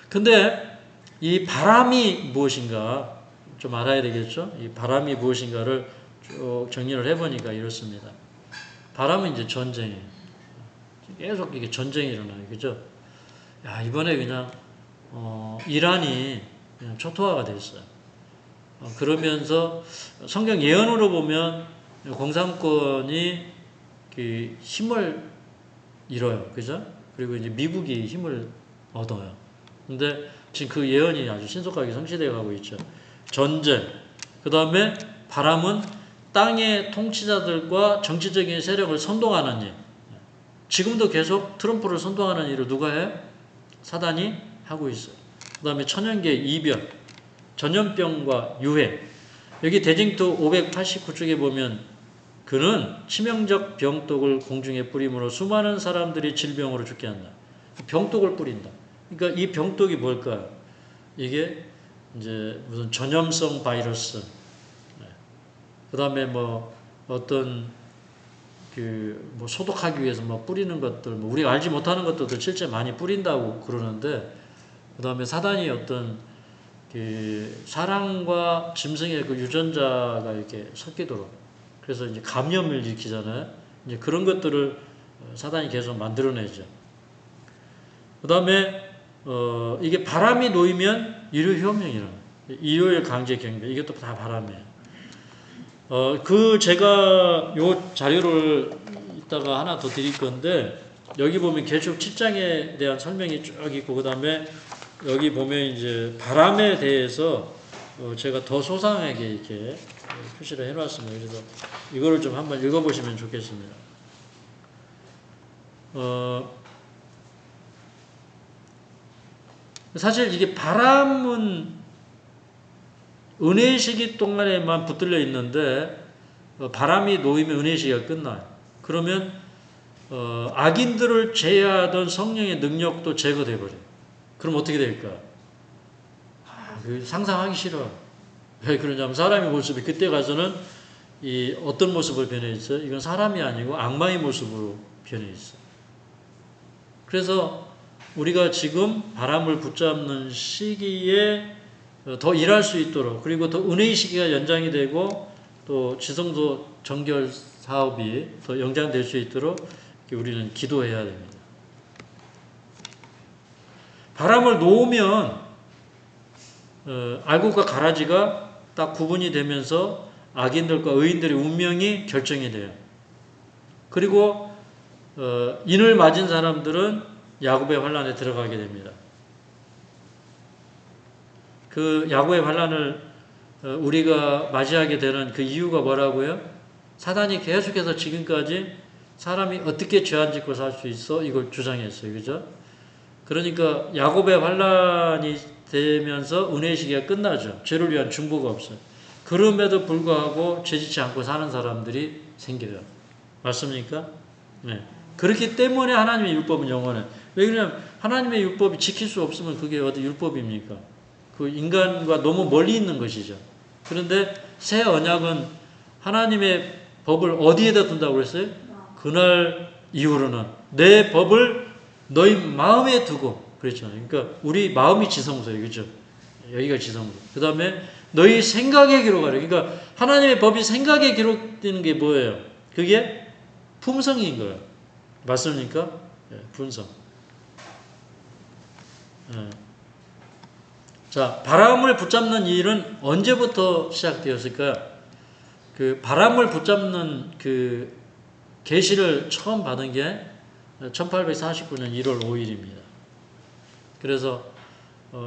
근데 이 바람이 무엇인가 좀 알아야 되겠죠? 이 바람이 무엇인가를 쭉 정리를 해보니까 이렇습니다. 바람은 이제 전쟁이에요. 계속 이게 전쟁이 일어나요. 그죠? 야, 이번에 그냥, 이란이 그냥 초토화가 됐어요. 그러면서 성경 예언으로 보면 공산권이 그 힘을 잃어요. 그죠? 그리고 이제 미국이 힘을 얻어요. 근데 지금 그 예언이 아주 신속하게 성취되어 가고 있죠. 전쟁. 그 다음에 바람은 땅의 통치자들과 정치적인 세력을 선동하는 일. 지금도 계속 트럼프를 선동하는 일을 누가 해? 사단이 하고 있어요. 그 다음에 천연계 이변, 전염병과 유행. 여기 대징투 589쪽에 보면 그는 치명적 병독을 공중에 뿌림으로 수많은 사람들이 질병으로 죽게 한다. 병독을 뿌린다. 그러니까 이 병독이 뭘까요? 이게 이제 무슨 전염성 바이러스. 그 다음에 뭐 어떤 뭐 소독하기 위해서 뭐 뿌리는 것들, 뭐 우리가 알지 못하는 것들도 실제 많이 뿌린다고 그러는데, 그 다음에 사단이 어떤 그 사람과 짐승의 그 유전자가 이렇게 섞이도록, 그래서 이제 감염을 일으키잖아요. 이제 그런 것들을 사단이 계속 만들어내죠. 그 다음에 이게 바람이 놓이면 일요혁명이라는, 일요일 강제 경비, 이것도 다 바람이에요. 제가 요 자료를 이따가 하나 더 드릴 건데, 여기 보면 계시록 7장에 대한 설명이 쭉 있고, 그 다음에 여기 보면 이제 바람에 대해서 제가 더 소상하게 이렇게 표시를 해놨습니다. 그래서 이거를 좀 한번 읽어보시면 좋겠습니다. 사실 이게 바람은 은혜의 시기 동안에만 붙들려 있는데 바람이 놓이면 은혜의 시기가 끝나요. 그러면 악인들을 제어하던 성령의 능력도 제거돼 버려요. 그럼 어떻게 될까? 상상하기 싫어. 왜 그러냐면 사람의 모습이 그때 가서는 이 어떤 모습을 변해 있어요? 이건 사람이 아니고 악마의 모습으로 변해 있어요. 그래서 우리가 지금 바람을 붙잡는 시기에 더 일할 수 있도록, 그리고 더 은혜의 시기가 연장이 되고 또 지성소 정결 사업이 더 연장될 수 있도록 우리는 기도해야 됩니다. 바람을 놓으면 알곡과 가라지가 딱 구분이 되면서 악인들과 의인들의 운명이 결정이 돼요. 그리고 인을 맞은 사람들은 야곱의 환란에 들어가게 됩니다. 그 야곱의 환란을 우리가 맞이하게 되는 그 이유가 뭐라고요? 사단이 계속해서 지금까지 사람이 어떻게 죄 안 짓고 살 수 있어? 이걸 주장했어요. 그죠? 그러니까 야곱의 환란이 되면서 은혜의 시기가 끝나죠. 죄를 위한 중보가 없어요. 그럼에도 불구하고 죄짓지 않고 사는 사람들이 생겨요. 맞습니까? 네. 그렇기 때문에 하나님의 율법은 영원해. 왜 그러냐면 하나님의 율법이 지킬 수 없으면 그게 어디 율법입니까? 그 인간과 너무 멀리 있는 것이죠. 그런데 새 언약은 하나님의 법을 어디에다 둔다고 그랬어요? 그날 이후로는 내 법을 너희 마음에 두고 그랬잖아요. 그러니까 우리 마음이 지성소예요. 그죠? 여기가 지성소. 그 다음에 너희 생각에 기록하래. 그러니까 하나님의 법이 생각에 기록되는 게 뭐예요? 그게 품성인 거예요. 맞습니까? 네, 품성. 네. 자, 바람을 붙잡는 일은 언제부터 시작되었을까요? 그 바람을 붙잡는 그 계시를 처음 받은 게 1849년 1월 5일입니다. 그래서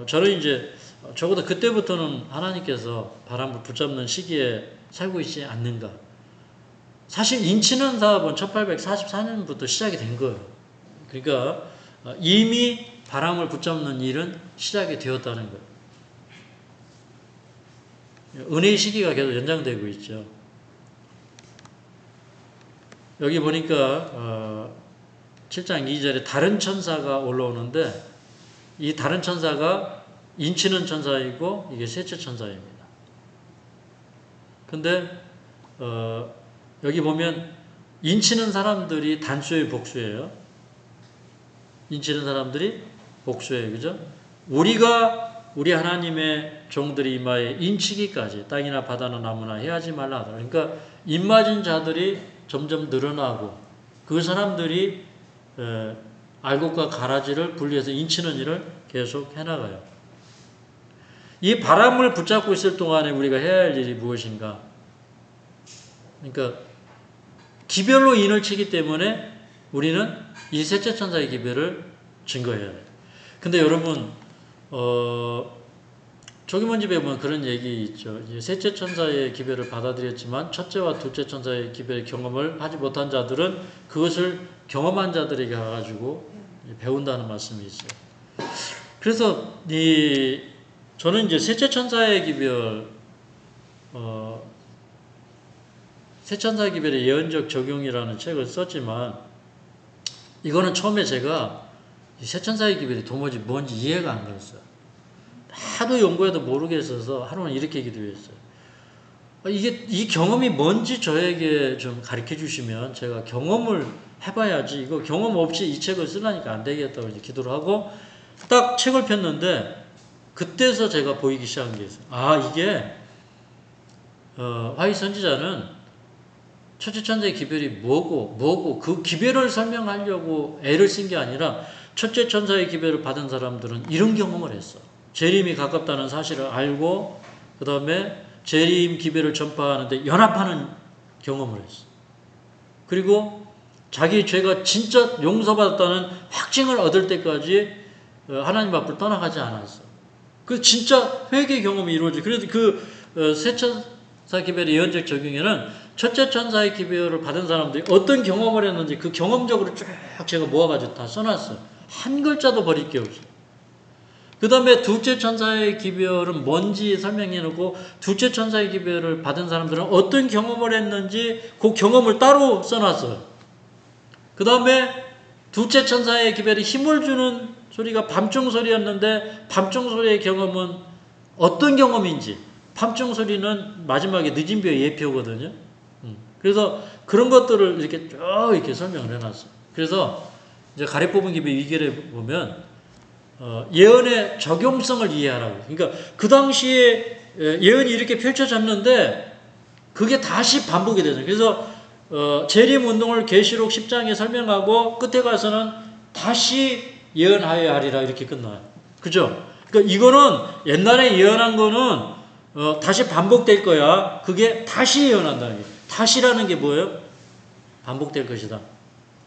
저는 이제 적어도 그때부터는 하나님께서 바람을 붙잡는 시기에 살고 있지 않는가. 사실 인치는 사업은 1844년부터 시작이 된 거예요. 그러니까 이미 바람을 붙잡는 일은 시작이 되었다는 거예요. 은혜의 시기가 계속 연장되고 있죠. 여기 보니까 7장 2절에 다른 천사가 올라오는데 이 다른 천사가 인치는 천사이고 이게 셋째 천사입니다. 근데 여기 보면 인치는 사람들이 단수의 복수예요. 인치는 사람들이 복수예요. 그죠? 우리 하나님의 종들이 이마에 인치기까지 땅이나 바다나 나무나 해하지 말라 하더라. 그러니까 입맞은 자들이 점점 늘어나고 그 사람들이 알곡과 가라지를 분리해서 인치는 일을 계속 해나가요. 이 바람을 붙잡고 있을 동안에 우리가 해야 할 일이 무엇인가? 그러니까 기별로 인을 치기 때문에 우리는 이 셋째 천사의 기별을 증거해야 돼요. 근데 여러분 조기문 집에 보면 그런 얘기 있죠. 이제 셋째 천사의 기별을 받아들였지만 첫째와 둘째 천사의 기별의 경험을 하지 못한 자들은 그것을 경험한 자들에게 가가지고 배운다는 말씀이 있어요. 그래서 저는 이제 셋째 천사의 기별, 셋째 천사의 기별의 예언적 적용이라는 책을 썼지만 이거는 처음에 제가 셋째 천사의 기별이 도무지 뭔지 이해가 안 갔어요. 하도 연구해도 모르겠어서 하루는 이렇게 기도했어요. 이 경험이 뭔지 저에게 좀 가르쳐 주시면 제가 경험을 해봐야지 이거 경험 없이 이 책을 쓰려니까 안 되겠다고 이제 기도를 하고 딱 책을 폈는데 그때서 제가 보이기 시작한 게 있어요. 이게 화이 선지자는 첫째 천사의 기별이 뭐고 그 기별을 설명하려고 애를 쓴 게 아니라 첫째 천사의 기별을 받은 사람들은 이런 경험을 했어. 재림이 가깝다는 사실을 알고 그 다음에 재림 기별을 전파하는데 연합하는 경험을 했어. 그리고 자기 죄가 진짜 용서받았다는 확증을 얻을 때까지 하나님 앞을 떠나가지 않았어. 그 진짜 회개 경험이 이루어지. 그래서 세 천사 기별의 예언적 적용에는 첫째 천사의 기별을 받은 사람들이 어떤 경험을 했는지 그 경험적으로 쭉 제가 모아가지고 다 써놨어. 한 글자도 버릴 게 없어. 그 다음에 둘째 천사의 기별은 뭔지 설명해놓고 둘째 천사의 기별을 받은 사람들은 어떤 경험을 했는지 그 경험을 따로 써놨어요. 그 다음에 둘째 천사의 기별이 힘을 주는 소리가 밤중 소리였는데 밤중 소리의 경험은 어떤 경험인지 밤중 소리는 마지막에 늦은 벼의 예표거든요. 그래서 그런 것들을 이렇게 쭉 이렇게 설명을 해놨어요. 그래서 이제 가래 뽑은 기별 2결에 보면 예언의 적용성을 이해하라고. 그러니까 그 당시에 예언이 이렇게 펼쳐졌는데 그게 다시 반복이 되죠. 그래서 재림 운동을 계시록 10장에 설명하고 끝에 가서는 다시 예언하여야 하리라 이렇게 끝나요. 그죠? 그러니까 이거는 옛날에 예언한 거는 다시 반복될 거야. 그게 다시 예언한다는 거예요. 다시라는 게 뭐예요? 반복될 것이다.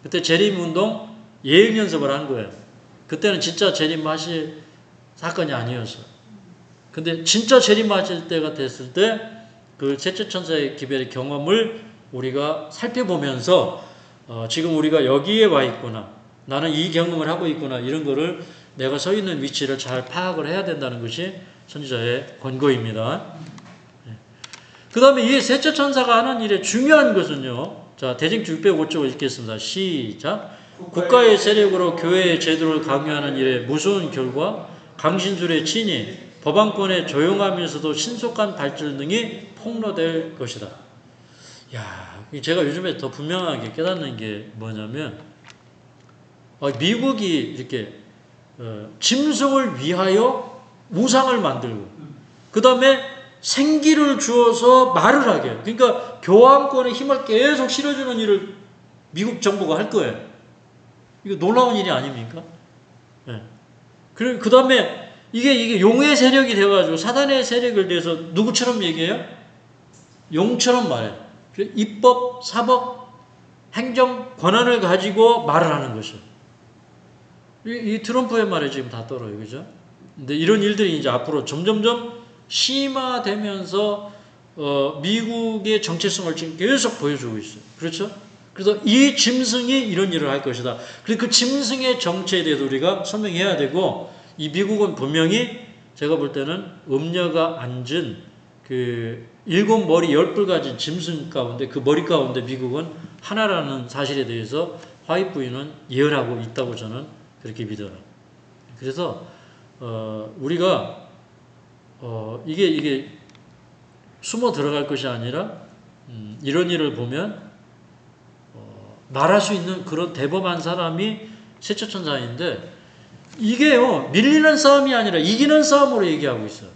그때 재림 운동 예언 연습을 한 거예요. 그때는 진짜 재림하실 사건이 아니었어요. 근데 진짜 재림하실 때가 됐을 때 그 셋째 천사의 기별의 경험을 우리가 살펴보면서 지금 우리가 여기에 와 있구나. 나는 이 경험을 하고 있구나. 이런 거를 내가 서 있는 위치를 잘 파악을 해야 된다는 것이 선지자의 권고입니다. 그 다음에 이 셋째 천사가 하는 일의 중요한 것은요. 자, 대징 605쪽을 읽겠습니다. 시작. 국가의 세력으로 교회의 제도를 강요하는 일에 무서운 결과 강신술의 친위, 법안권의 조용하면서도 신속한 발전 등이 폭로될 것이다. 야, 제가 요즘에 더 분명하게 깨닫는 게 뭐냐면 미국이 이렇게 짐승을 위하여 우상을 만들고 그 다음에 생기를 주어서 말을 하게 해요. 그러니까 교황권의 힘을 계속 실어주는 일을 미국 정부가 할 거예요. 이거 놀라운 일이 아닙니까? 네. 그 다음에 이게 용의 세력이 되어가지고 사단의 세력을 대해서 누구처럼 얘기해요? 용처럼 말해요. 입법, 사법, 행정 권한을 가지고 말을 하는 것이요. 이 트럼프의 말에 지금 다 떨어요. 그죠? 근데 이런 일들이 이제 앞으로 점점점 심화되면서 미국의 정체성을 지금 계속 보여주고 있어요. 그렇죠? 그래서 이 짐승이 이런 일을 할 것이다. 그래서 그 짐승의 정체에 대해서 우리가 설명해야 되고, 이 미국은 분명히 제가 볼 때는 음녀가 앉은 그 7머리 10뿔 가진 짐승 가운데, 그 머리 가운데 미국은 하나라는 사실에 대해서 화이트 부인은 예언하고 있다고 저는 그렇게 믿어요. 그래서 우리가 이게 숨어 들어갈 것이 아니라 이런 일을 보면 말할 수 있는 그런 대범한 사람이 셋째 천사인데, 이게요 밀리는 싸움이 아니라 이기는 싸움으로 얘기하고 있어요.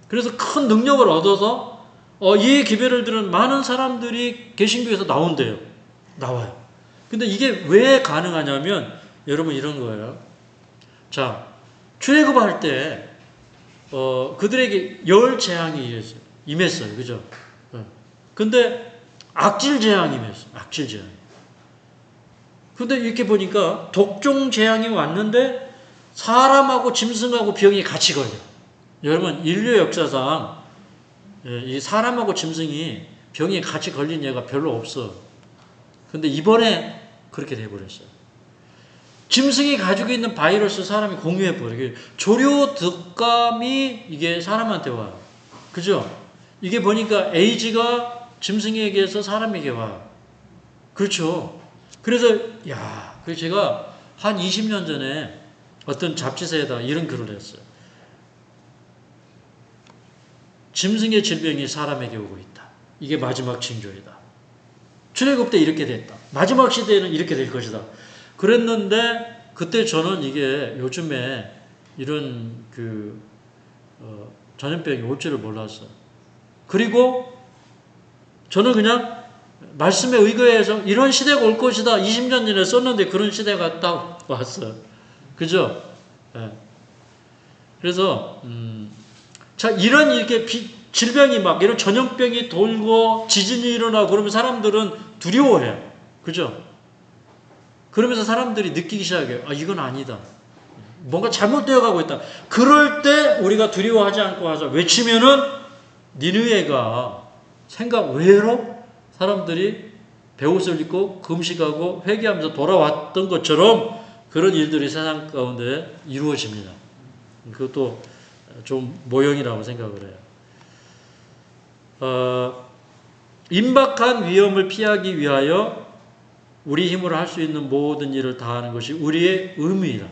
그래서 큰 능력을 얻어서 이 기별을 들은 많은 사람들이 개신교에서 나와요. 근데 이게 왜 가능하냐면 여러분 이런 거예요. 자, 출애굽할 때 그들에게 열 재앙이 임했어요. 그죠? 근데 악질 재앙이 임했어요. 악질 재앙이. 근데 이렇게 보니까 독종 재앙이 왔는데 사람하고 짐승하고 병이 같이 걸려. 여러분 인류 역사상 이 사람하고 짐승이 병이 같이 걸린 예가 별로 없어. 근데 이번에 그렇게 돼버렸어요. 짐승이 가지고 있는 바이러스 사람이 공유해버려요. 조류 독감이 이게 사람한테 와요. 그죠? 이게 보니까 에이즈가 짐승에게서 사람에게 와요. 그렇죠? 그래서 그래서 제가 한 20년 전에 어떤 잡지사에다 이런 글을 했어요. 짐승의 질병이 사람에게 오고 있다. 이게 마지막 징조이다. 출애굽 때 이렇게 됐다. 마지막 시대에는 이렇게 될 것이다. 그랬는데 그때 저는 이게 요즘에 이런 전염병이 올 줄을 몰랐어요. 그리고 저는 그냥 말씀에 의거해서 이런 시대가 올 것이다. 20년 전에 썼는데 그런 시대가 딱 왔어요. 그죠? 네. 그래서 자, 이렇게 질병이 막 이런 전염병이 돌고 지진이 일어나고 그러면 사람들은 두려워해요. 그죠? 그러면서 사람들이 느끼기 시작해요. 이건 아니다. 뭔가 잘못되어 가고 있다. 그럴 때 우리가 두려워하지 않고 하자. 외치면은 니느웨가 생각 외로 사람들이 베옷을 입고 금식하고 회개하면서 돌아왔던 것처럼 그런 일들이 세상 가운데 이루어집니다. 그것도 좀 모형이라고 생각을 해요. 임박한 위험을 피하기 위하여 우리 힘으로 할 수 있는 모든 일을 다하는 것이 우리의 의무이다.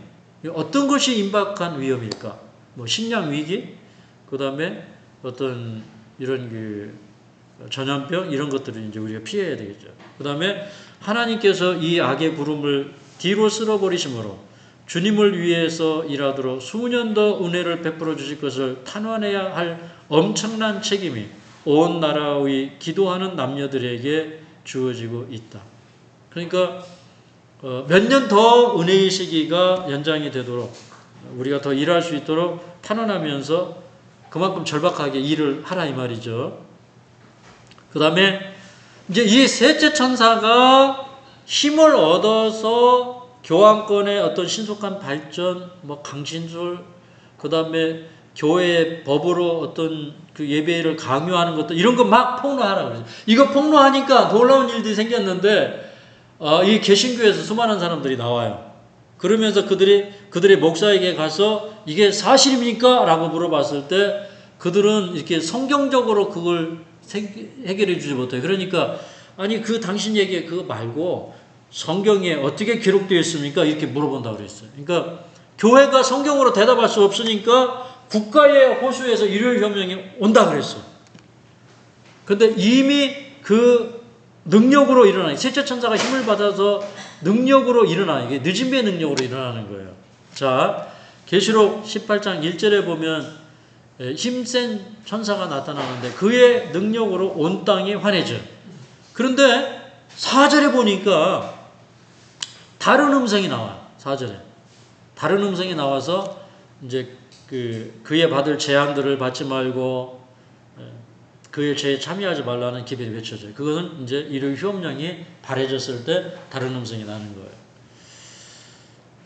어떤 것이 임박한 위험일까? 뭐 식량 위기, 그 다음에 어떤 이런 전염병 이런 것들을 이제 우리가 피해야 되겠죠. 그 다음에 하나님께서 이 악의 구름을 뒤로 쓸어버리심으로 주님을 위해서 일하도록 수년 더 은혜를 베풀어 주실 것을 탄원해야 할 엄청난 책임이 온 나라의 기도하는 남녀들에게 주어지고 있다. 그러니까 몇 년 더 은혜의 시기가 연장이 되도록 우리가 더 일할 수 있도록 탄원하면서 그만큼 절박하게 일을 하라 이 말이죠. 그 다음에 이제 이 셋째 천사가 힘을 얻어서 교황권의 어떤 신속한 발전, 강신술, 그 다음에 교회의 법으로 어떤 그 예배를 강요하는 것도 이런 거 막 폭로하라 그러죠. 이거 폭로하니까 놀라운 일들이 생겼는데 이 개신교에서 수많은 사람들이 나와요. 그러면서 그들의 목사에게 가서 이게 사실입니까? 라고 물어봤을 때 그들은 이렇게 성경적으로 그걸 해결해 주지 못해요. 그러니까 아니 당신 얘기 그거 말고 성경에 어떻게 기록되어 있습니까? 이렇게 물어본다고 그랬어요. 그러니까 교회가 성경으로 대답할 수 없으니까 국가의 호수에서 일요일 혁명이 온다 그랬어요. 근데 이미 그 능력으로 일어나는, 셋째 천사가 힘을 받아서 능력으로 일어나는, 이게 늦은 배의 능력으로 일어나는 거예요. 자, 계시록 18장 1절에 보면 힘센 천사가 나타나는데 그의 능력으로 온 땅이 환해져요. 그런데 4절에 보니까 다른 음성이 나와요. 4절에. 다른 음성이 나와서 이제 그의 받을 재앙들을 받지 말고 그의 죄에 참여하지 말라는 기별이 외쳐져요. 그것은 이제 일요일 휴업령이 발해졌을 때 다른 음성이 나는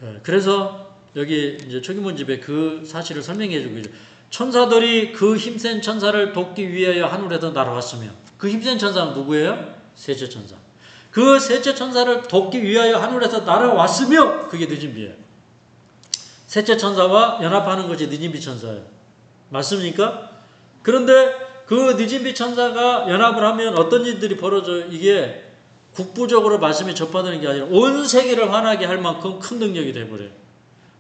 거예요. 그래서 여기 이제 초기문집에 그 사실을 설명해 주고 있죠. 천사들이 그 힘센 천사를 돕기 위하여 하늘에서 날아왔으며, 그 힘센 천사는 누구예요? 셋째 천사. 그 셋째 천사를 돕기 위하여 하늘에서 날아왔으며, 그게 느진비예요. 셋째 천사와 연합하는 것이 느진비 천사예요. 맞습니까? 그런데 그 느진비 천사가 연합을 하면 어떤 일들이 벌어져요? 이게 국부적으로 말씀이 접하는 게 아니라 온 세계를 화나게 할 만큼 큰 능력이 되어버려요.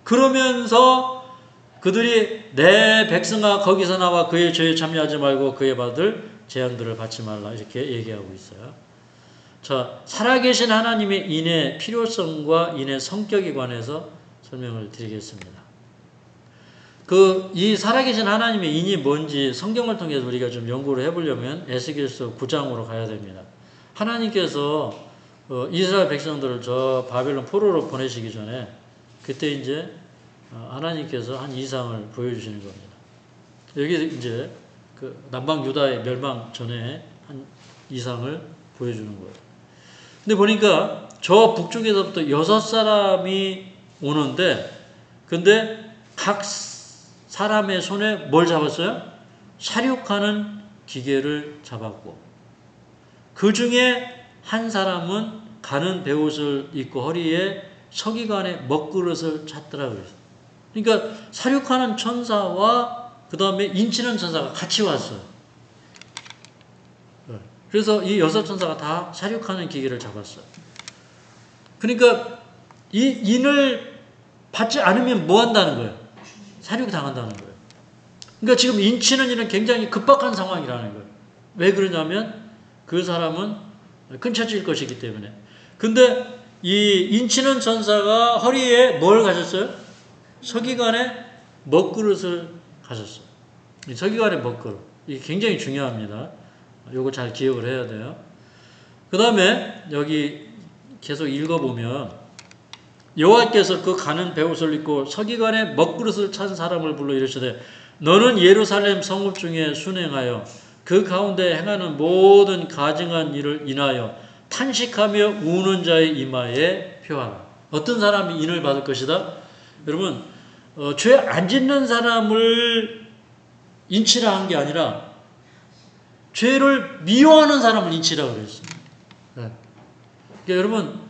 그러면서 그들이 내 백성아 거기서 나와 그의 죄에 참여하지 말고 그의 받을 재앙들을 받지 말라, 이렇게 얘기하고 있어요. 자, 살아계신 하나님의 인의 필요성과 인의 성격에 관해서 설명을 드리겠습니다. 이 살아계신 하나님의 인이 뭔지 성경을 통해서 우리가 좀 연구를 해보려면 에스겔서 9장으로 가야 됩니다. 하나님께서 이스라엘 백성들을 저 바벨론 포로로 보내시기 전에 그때 이제 하나님께서 한 이상을 보여주시는 겁니다. 여기 이제 그 남방 유다의 멸망 전에 한 이상을 보여주는 거예요. 근데 보니까 저 북쪽에서부터 6사람이 오는데, 근데 각 사람의 손에 뭘 잡았어요? 사륙하는 기계를 잡았고, 그 중에 한 사람은 가는 베옷을 입고 허리에 서기관의 먹그릇을 찼더라 그랬어요. 그러니까 사륙하는 천사와 그 다음에 인치는 천사가 같이 왔어요. 그래서 이 6천사가 다 사륙하는 기계를 잡았어요. 그러니까 이 인을 받지 않으면 뭐 한다는 거예요? 사륙당한다는 거예요. 그러니까 지금 인치는 이는 굉장히 급박한 상황이라는 거예요. 왜 그러냐면 그 사람은 끊쳐질 것이기 때문에. 근데 이 인치는 천사가 허리에 뭘 가졌어요? 서기관의 먹그릇을 가졌어요. 이 서기관의 먹그릇. 이게 굉장히 중요합니다. 요거 잘 기억을 해야 돼요. 그 다음에 여기 계속 읽어보면 여호와께서 그 가는 베옷을 입고 서기관의 먹그릇을 찬 사람을 불러 이르시되 너는 예루살렘 성읍 중에 순행하여 그 가운데 행하는 모든 가증한 일을 인하여 탄식하며 우는 자의 이마에 표하라. 어떤 사람이 인을 받을 것이다? 여러분, 죄 안 짓는 사람을 인치라 한 게 아니라 죄를 미워하는 사람을 인치라 그랬어요. 네. 그러니까 여러분,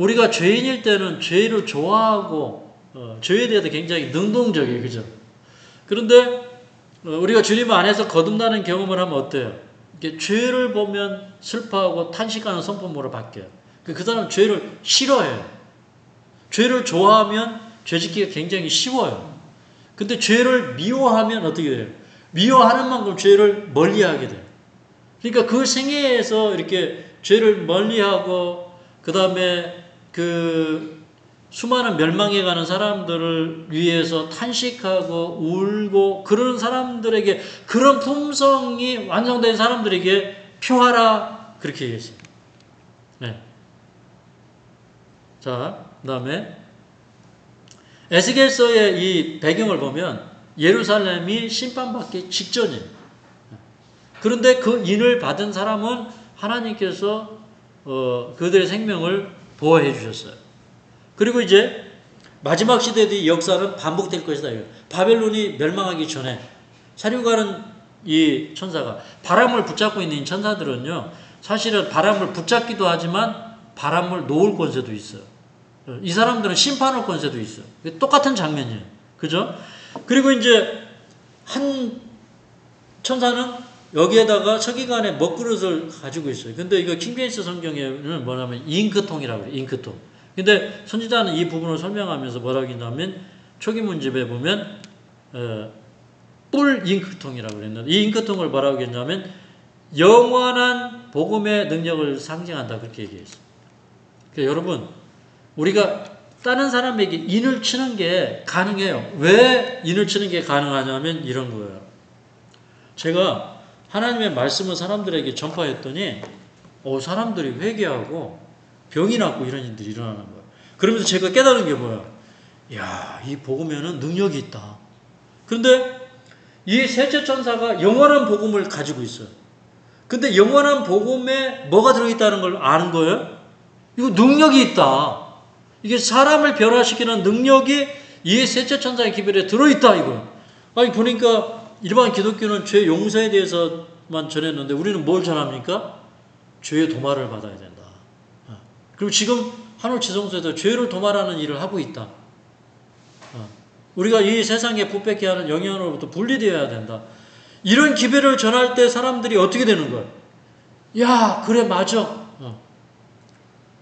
우리가 죄인일 때는 죄를 좋아하고 죄에 대해서 굉장히 능동적이에요. 그죠? 그런데 우리가 주님 안에서 거듭나는 경험을 하면 어때요? 죄를 보면 슬퍼하고 탄식하는 성품으로 바뀌어요. 그 사람은 죄를 싫어해요. 죄를 좋아하면 죄 짓기가 굉장히 쉬워요. 근데 죄를 미워하면 어떻게 돼요? 미워하는 만큼 죄를 멀리하게 돼요. 그러니까 그 생애에서 이렇게 죄를 멀리하고 그 다음에 그 수많은 멸망해 가는 사람들을 위해서 탄식하고 울고 그런 사람들에게, 그런 품성이 완성된 사람들에게 표하라, 그렇게 얘기했어요. 네. 자, 그 다음에 에스겔서의 이 배경을 보면 예루살렘이 심판받기 직전이에요. 그런데 그 인을 받은 사람은 하나님께서 그들의 생명을 보호해 주셨어요. 그리고 이제 마지막 시대의 역사는 반복될 것이다. 바벨론이 멸망하기 전에 사륙하는 이 천사가, 바람을 붙잡고 있는 이 천사들은요, 사실은 바람을 붙잡기도 하지만 바람을 놓을 권세도 있어요. 이 사람들은 심판할 권세도 있어요. 똑같은 장면이에요. 그죠? 그리고 이제 한 천사는 여기에다가 서기관의 먹그릇을 가지고 있어요. 근데 이거 킹제임스 성경에는 뭐냐면 잉크통이라고 해요. 잉크통. 근데 선지자는 이 부분을 설명하면서 뭐라고 했냐면 초기 문집에 보면 뿔 잉크통이라고 그랬는데, 이 잉크통을 뭐라고 했냐면 영원한 복음의 능력을 상징한다, 그렇게 얘기했어요. 그러니까 여러분, 우리가 다른 사람에게 인을 치는 게 가능해요. 왜 인을 치는 게 가능하냐면 이런 거예요. 제가 하나님의 말씀을 사람들에게 전파했더니 사람들이 회개하고 병이 낫고 이런 일들이 일어나는 거예요. 그러면서 제가 깨달은 게 뭐야? 야, 이 복음에는 능력이 있다. 그런데 이 셋째 천사가 영원한 복음을 가지고 있어요. 근데 영원한 복음에 뭐가 들어있다는 걸 아는 거예요? 이거 능력이 있다. 이게 사람을 변화시키는 능력이 이 셋째 천사의 기별에 들어있다, 이거. 아니 보니까 일반 기독교는 죄 용서에 대해서만 전했는데 우리는 뭘 전합니까? 죄의 도말을 받아야 된다. 그리고 지금 한올지성소에서 죄를 도말하는 일을 하고 있다. 우리가 이 세상에 부패케 하는 영향으로부터 분리되어야 된다. 이런 기별을 전할 때 사람들이 어떻게 되는 거예요? 야, 그래, 맞아.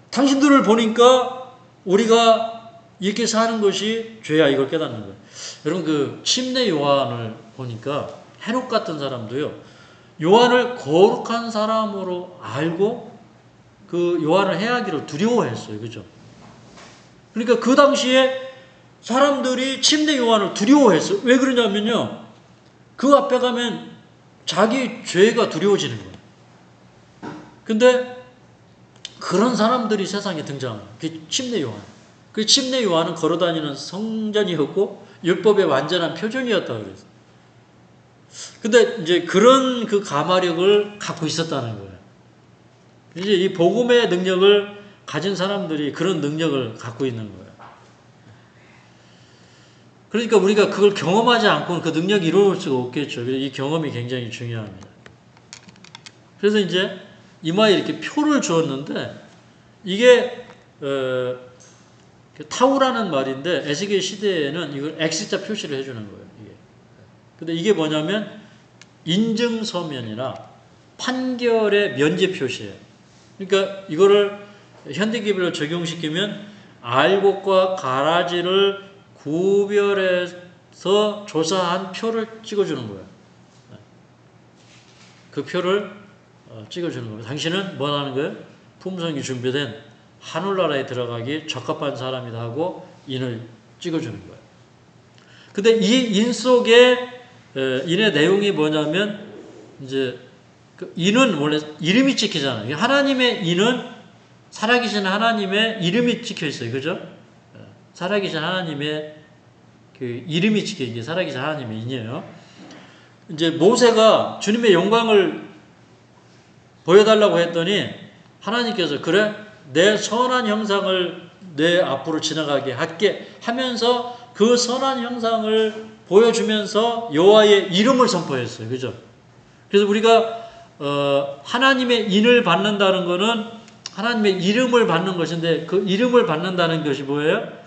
당신들을 보니까 우리가 이렇게 사는 것이 죄야, 이걸 깨닫는 거예요. 여러분, 그 침례 요한을 보니까 헤롯 같은 사람도요, 요한을 거룩한 사람으로 알고 그 요한을 해하기를 두려워했어요. 그죠? 그러니까 그 당시에 사람들이 침례 요한을 두려워했어요. 왜 그러냐면요, 그 앞에 가면 자기 죄가 두려워지는 거예요. 근데 그런 사람들이 세상에 등장해요. 그 침례 요한. 그 침례 요한은 걸어다니는 성전이었고 율법의 완전한 표준이었다 그랬어요. 근데 이제 그런 그 가마력을 갖고 있었다는 거예요. 이제 이 복음의 능력을 가진 사람들이 그런 능력을 갖고 있는 거예요. 그러니까 우리가 그걸 경험하지 않고는 그 능력이 이루어질 수가 없겠죠. 이 경험이 굉장히 중요합니다. 그래서 이제 이마에 이렇게 표를 주었는데 이게 타우라는 말인데 에스겔 시대에는 이걸 X자 표시를 해주는 거예요. 이게. 근데 이게 뭐냐면 인증 서면이나 판결의 면제 표시예요. 그러니까 이거를 현대기별로 적용시키면 알곡과 가라지를 구별해서 조사한 표를 찍어주는 거예요. 그 표를 찍어주는 거예요. 당신은 뭐 하는 거예요? 품성이 준비된 하늘나라에 들어가기 적합한 사람이다 하고 인을 찍어주는 거예요. 근데 이 인 속에 인의 내용이 뭐냐면 이제 그 인은 원래 이름이 찍히잖아요. 하나님의 인은 살아계신 하나님의 이름이 찍혀 있어요. 그죠? 살아계신 하나님의 그 이름이 찍혀 있는 게 살아계신 하나님의 인이에요. 이제 모세가 주님의 영광을 보여달라고 했더니 하나님께서 그래 내 선한 형상을 내 앞으로 지나가게 할게 하면서 그 선한 형상을 보여주면서 여호와의 이름을 선포했어요. 그죠? 그래서 우리가 하나님의 인을 받는다는 것은 하나님의 이름을 받는 것인데 그 이름을 받는다는 것이 뭐예요?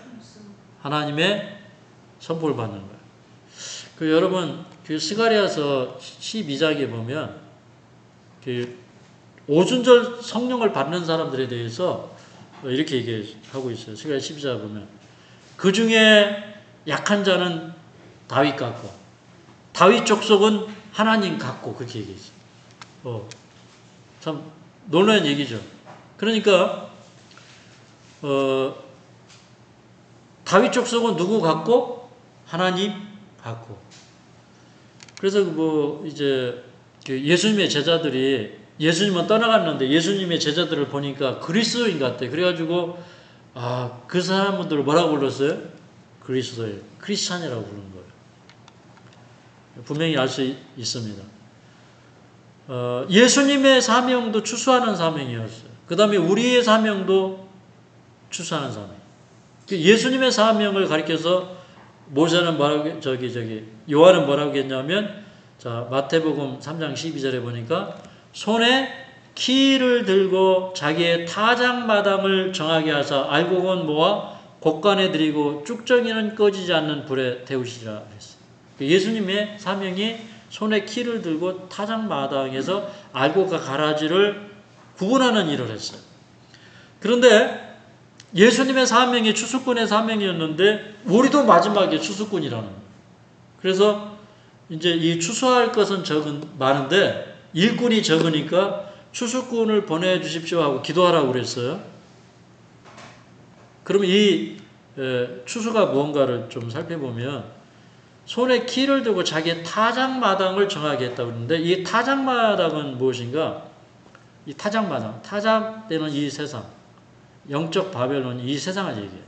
하나님의 선포를 받는 거예요. 그 여러분 그 스가랴서 12장에 보면 그 오순절 성령을 받는 사람들에 대해서 이렇게 얘기하고 있어요. 스가랴 12장 보면 그 중에 약한 자는 다윗 같고 다윗 족속은 하나님 같고 그렇게 얘기했어요. 참 놀라운 얘기죠. 그러니까 다윗 족속은 누구 같고 하나님 같고. 그래서 뭐 이제 예수님의 제자들이 예수님은 떠나갔는데 예수님의 제자들을 보니까 그리스도인 같대. 그래가지고 그 사람들을 뭐라고 불렀어요? 그리스도예요. 크리스찬이라고 부르는 거예요. 분명히 알 수 있습니다. 예수님의 사명도 추수하는 사명이었어요. 그 다음에 우리의 사명도 추수하는 사명. 예수님의 사명을 가리켜서 모세는 뭐라고 요한은 뭐라고 했냐면 자 마태복음 3장 12절에 보니까 손에 키를 들고 자기의 타작마당을 정하게 하사 알곡은 모아 곡간에 들이고 쭉정이는 꺼지지 않는 불에 태우시리라 했어요. 예수님의 사명이 손에 키를 들고 타작마당에서 알곡과 가라지를 구분하는 일을 했어요. 그런데 예수님의 사명이 추수꾼의 사명이었는데 우리도 마지막에 추수꾼이라는 거예요. 그래서 이제 이 추수할 것은 많은데 일꾼이 적으니까 추수꾼을 보내주십시오 하고 기도하라고 그랬어요. 그러면 이 추수가 무언가를 좀 살펴보면 손에 키를 들고 자기의 타작마당을 정하게 했다고 그러는데 이 타작마당은 무엇인가? 이 타작마당, 타작되는 이 세상, 영적 바벨론 이 세상을 얘기해요.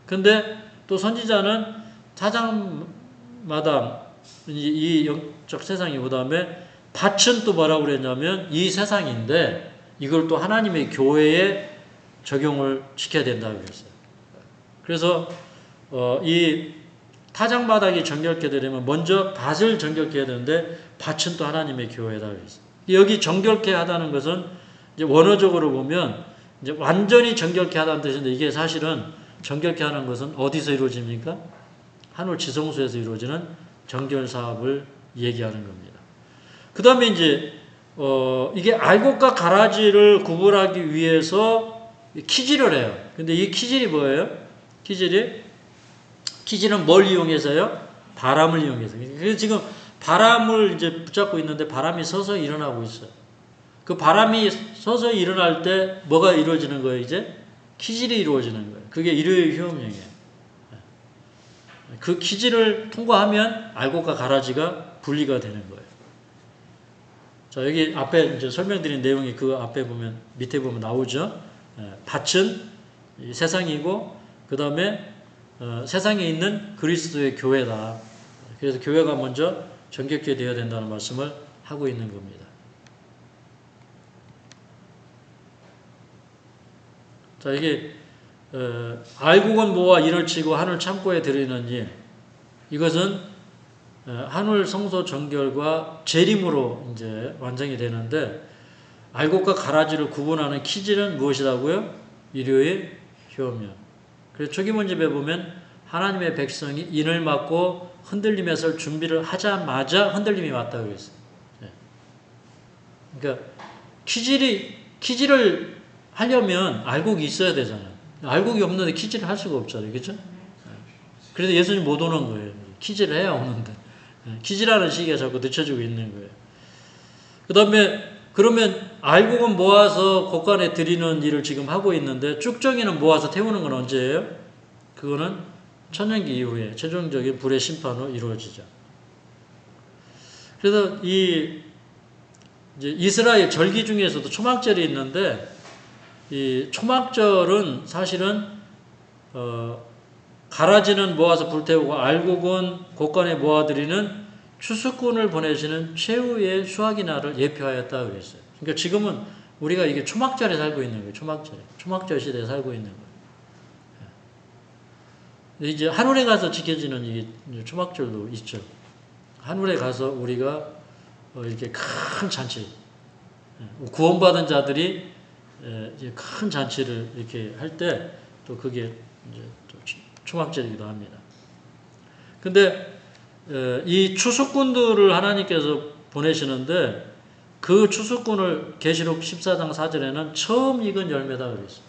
근데 또 선지자는 타작마당 이 영적 세상이 그 다음에 밭은 또 뭐라고 그랬냐면 이 세상인데 이걸 또 하나님의 교회에 적용을 시켜야 된다고 그랬어요. 그래서 이 타작마당이 정결케 되려면 먼저 밭을 정결케 해야 되는데 밭은 또 하나님의 교회다 그랬어요. 여기 정결케 하다는 것은 이제 원어적으로 보면 이제 완전히 정결케 하다는 뜻인데 이게 사실은 정결케 하는 것은 어디서 이루어집니까? 하늘 지성소에서 이루어지는 정결 사업을 얘기하는 겁니다. 그 다음에 이제 이게 알곡과 가라지를 구분하기 위해서 키질을 해요. 근데 이 키질이 뭐예요? 키질은 뭘 이용해서요? 바람을 이용해서. 그래서 지금 바람을 이제 붙잡고 있는데 바람이 서서히 일어나고 있어요. 그 바람이 서서히 일어날 때 뭐가 이루어지는 거예요, 이제? 키질이 이루어지는 거예요. 그게 일요일 휴업령이에요. 그 키질을 통과하면 알곡과 가라지가 분리가 되는 거예요. 자, 여기 앞에 이제 설명드린 내용이 그 앞에 보면, 밑에 보면 나오죠. 밭은 세상이고, 그 다음에 세상에 있는 그리스도의 교회다. 그래서 교회가 먼저 정결케 되어야 된다는 말씀을 하고 있는 겁니다. 자, 이게 알곡은 모아 이를 치고 하늘 창고에 들이는 일. 이것은 하늘 성소 정결과 재림으로 이제 완성이 되는데 알곡과 가라지를 구분하는 키질은 무엇이라고요? 일요일 휴업령. 그래서 초기문집에 보면 하나님의 백성이 인을 맞고 흔들림에 설 준비를 하자마자 흔들림이 왔다고 그랬어요. 그러니까 키질을 하려면 알곡이 있어야 되잖아요. 알곡이 없는데 키질을 할 수가 없잖아요. 그렇죠? 그래서 예수님 못 오는 거예요. 키질을 해야 오는데. 키질하는 시기가 자꾸 늦춰지고 있는 거예요. 그 다음에 그러면 알곡은 모아서 곳간에 드리는 일을 지금 하고 있는데 쭉정이는 모아서 태우는 건 언제예요? 그거는 천년기 이후에 최종적인 불의 심판으로 이루어지죠. 그래서 이제 이스라엘 절기 중에서도 초막절이 있는데 이 초막절은 사실은 가라지는 모아서 불태우고 알곡은 곳간에 모아드리는 추수꾼을 보내시는 최후의 수확의 날을 예표하였다 그랬어요. 그러니까 지금은 우리가 이게 초막절에 살고 있는 거예요. 초막절 시대에 살고 있는 거예요. 이제 하늘에 가서 지켜지는 이게 초막절도 있죠. 하늘에 가서 우리가 이렇게 큰 잔치, 구원받은 자들이 큰 잔치를 이렇게 할 때 또 그게 이제 또 초막절이기도 합니다. 근데 이 추수꾼들을 하나님께서 보내시는데 그 추수꾼을 계시록 14장 4절에는 처음 익은 열매다 그랬어요.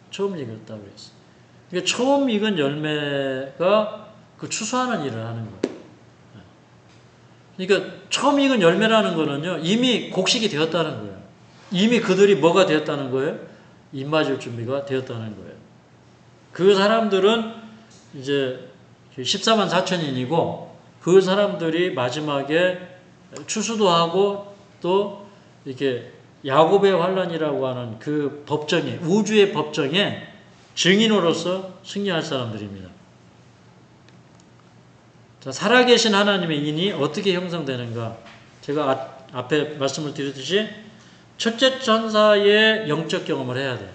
처음 익었다 그랬어요. 그러니까 처음 익은 열매가 그 추수하는 일을 하는 거예요. 그러니까 처음 익은 열매라는 거는요, 이미 곡식이 되었다는 거예요. 이미 그들이 뭐가 되었다는 거예요? 입 맞을 준비가 되었다는 거예요. 그 사람들은 이제 14만 4천인이고 그 사람들이 마지막에 추수도 하고 또 이렇게 야곱의 환란이라고 하는 그 법정에, 우주의 법정에 증인으로서 승리할 사람들입니다. 자, 살아계신 하나님의 인이 어떻게 형성되는가? 제가 앞에 말씀을 드렸듯이 첫째 천사의 영적 경험을 해야 돼요.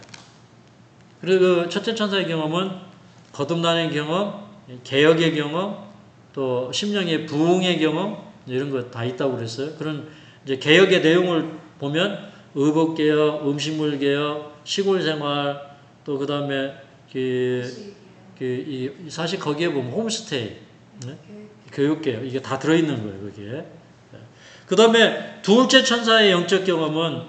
그리고 그 첫째 천사의 경험은 거듭나는 경험, 개혁의 경험, 또 심령의 부흥의 경험 이런 거 다 있다고 그랬어요. 그런 이제 개혁의 내용을 보면 의복개혁, 음식물 개혁, 시골 생활, 또 그 다음에 사실 거기에 보면 홈스테이, 네? 교육개혁 이게 다 들어있는 거예요. 거기에. 그 다음에 둘째 천사의 영적 경험은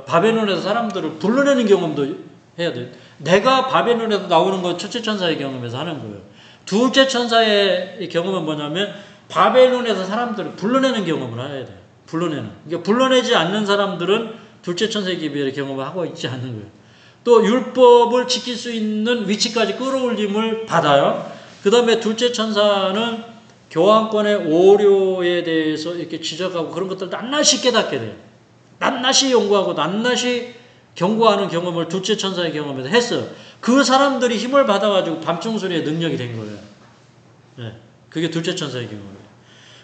바벨론에서 사람들을 불러내는 경험도 해야 돼요. 내가 바벨론에서 나오는 건 첫째 천사의 경험에서 하는 거예요. 둘째 천사의 경험은 뭐냐면 바벨론에서 사람들을 불러내는 경험을 해야 돼요. 그러니까 불러내지 않는 사람들은 둘째 천사의 기별의 경험을 하고 있지 않는 거예요. 또 율법을 지킬 수 있는 위치까지 끌어올림을 받아요. 그 다음에 둘째 천사는 교환권의 오류에 대해서 이렇게 지적하고 그런 것들을 낱낱이 깨닫게 돼요. 낱낱이 연구하고 낱낱이 경고하는 경험을 둘째 천사의 경험에서 했어요. 그 사람들이 힘을 받아가지고 밤중소리의 능력이 된 거예요. 네, 그게 둘째 천사의 경험이에요.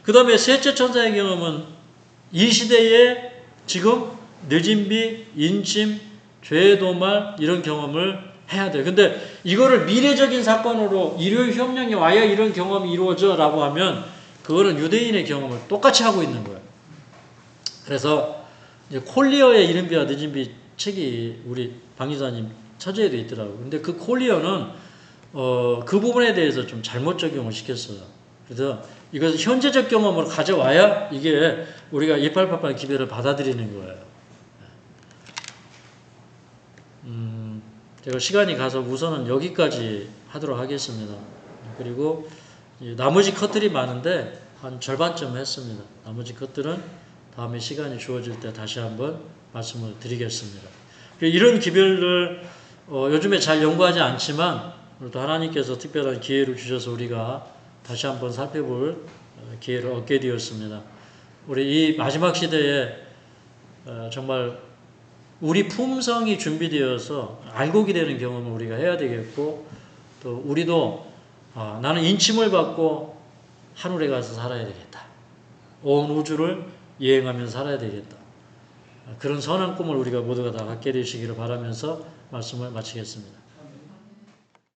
그 다음에 셋째 천사의 경험은 이 시대에 지금 늦은 비, 인침, 죄의 도말 이런 경험을 해야 돼. 근데 이거를 미래적인 사건으로 일요일 혁명이 와야 이런 경험이 이루어져라고 하면 그거는 유대인의 경험을 똑같이 하고 있는 거예요. 그래서 이제 콜리어의 이른비와 늦은비 책이 우리 방 기자님 처제에도 있더라고요. 근데 그 콜리어는 그 부분에 대해서 좀 잘못 적용을 시켰어요. 그래서 이것을 현재적 경험으로 가져와야 이게 우리가 2888 기별을 받아들이는 거예요. 제가 시간이 가서 우선은 여기까지 하도록 하겠습니다. 그리고 나머지 컷들이 많은데 한 절반쯤 했습니다. 나머지 컷들은 다음에 시간이 주어질 때 다시 한번 말씀을 드리겠습니다. 이런 기별을 요즘에 잘 연구하지 않지만 또 하나님께서 특별한 기회를 주셔서 우리가 다시 한번 살펴볼 기회를 얻게 되었습니다. 우리 이 마지막 시대에 정말 우리 품성이 준비되어서 알곡이 되는 경험을 우리가 해야 되겠고, 또 우리도 나는 인침을 받고 하늘에 가서 살아야 되겠다. 온 우주를 여행하면서 살아야 되겠다. 그런 선한 꿈을 우리가 모두가 다 갖게 되시기를 바라면서 말씀을 마치겠습니다.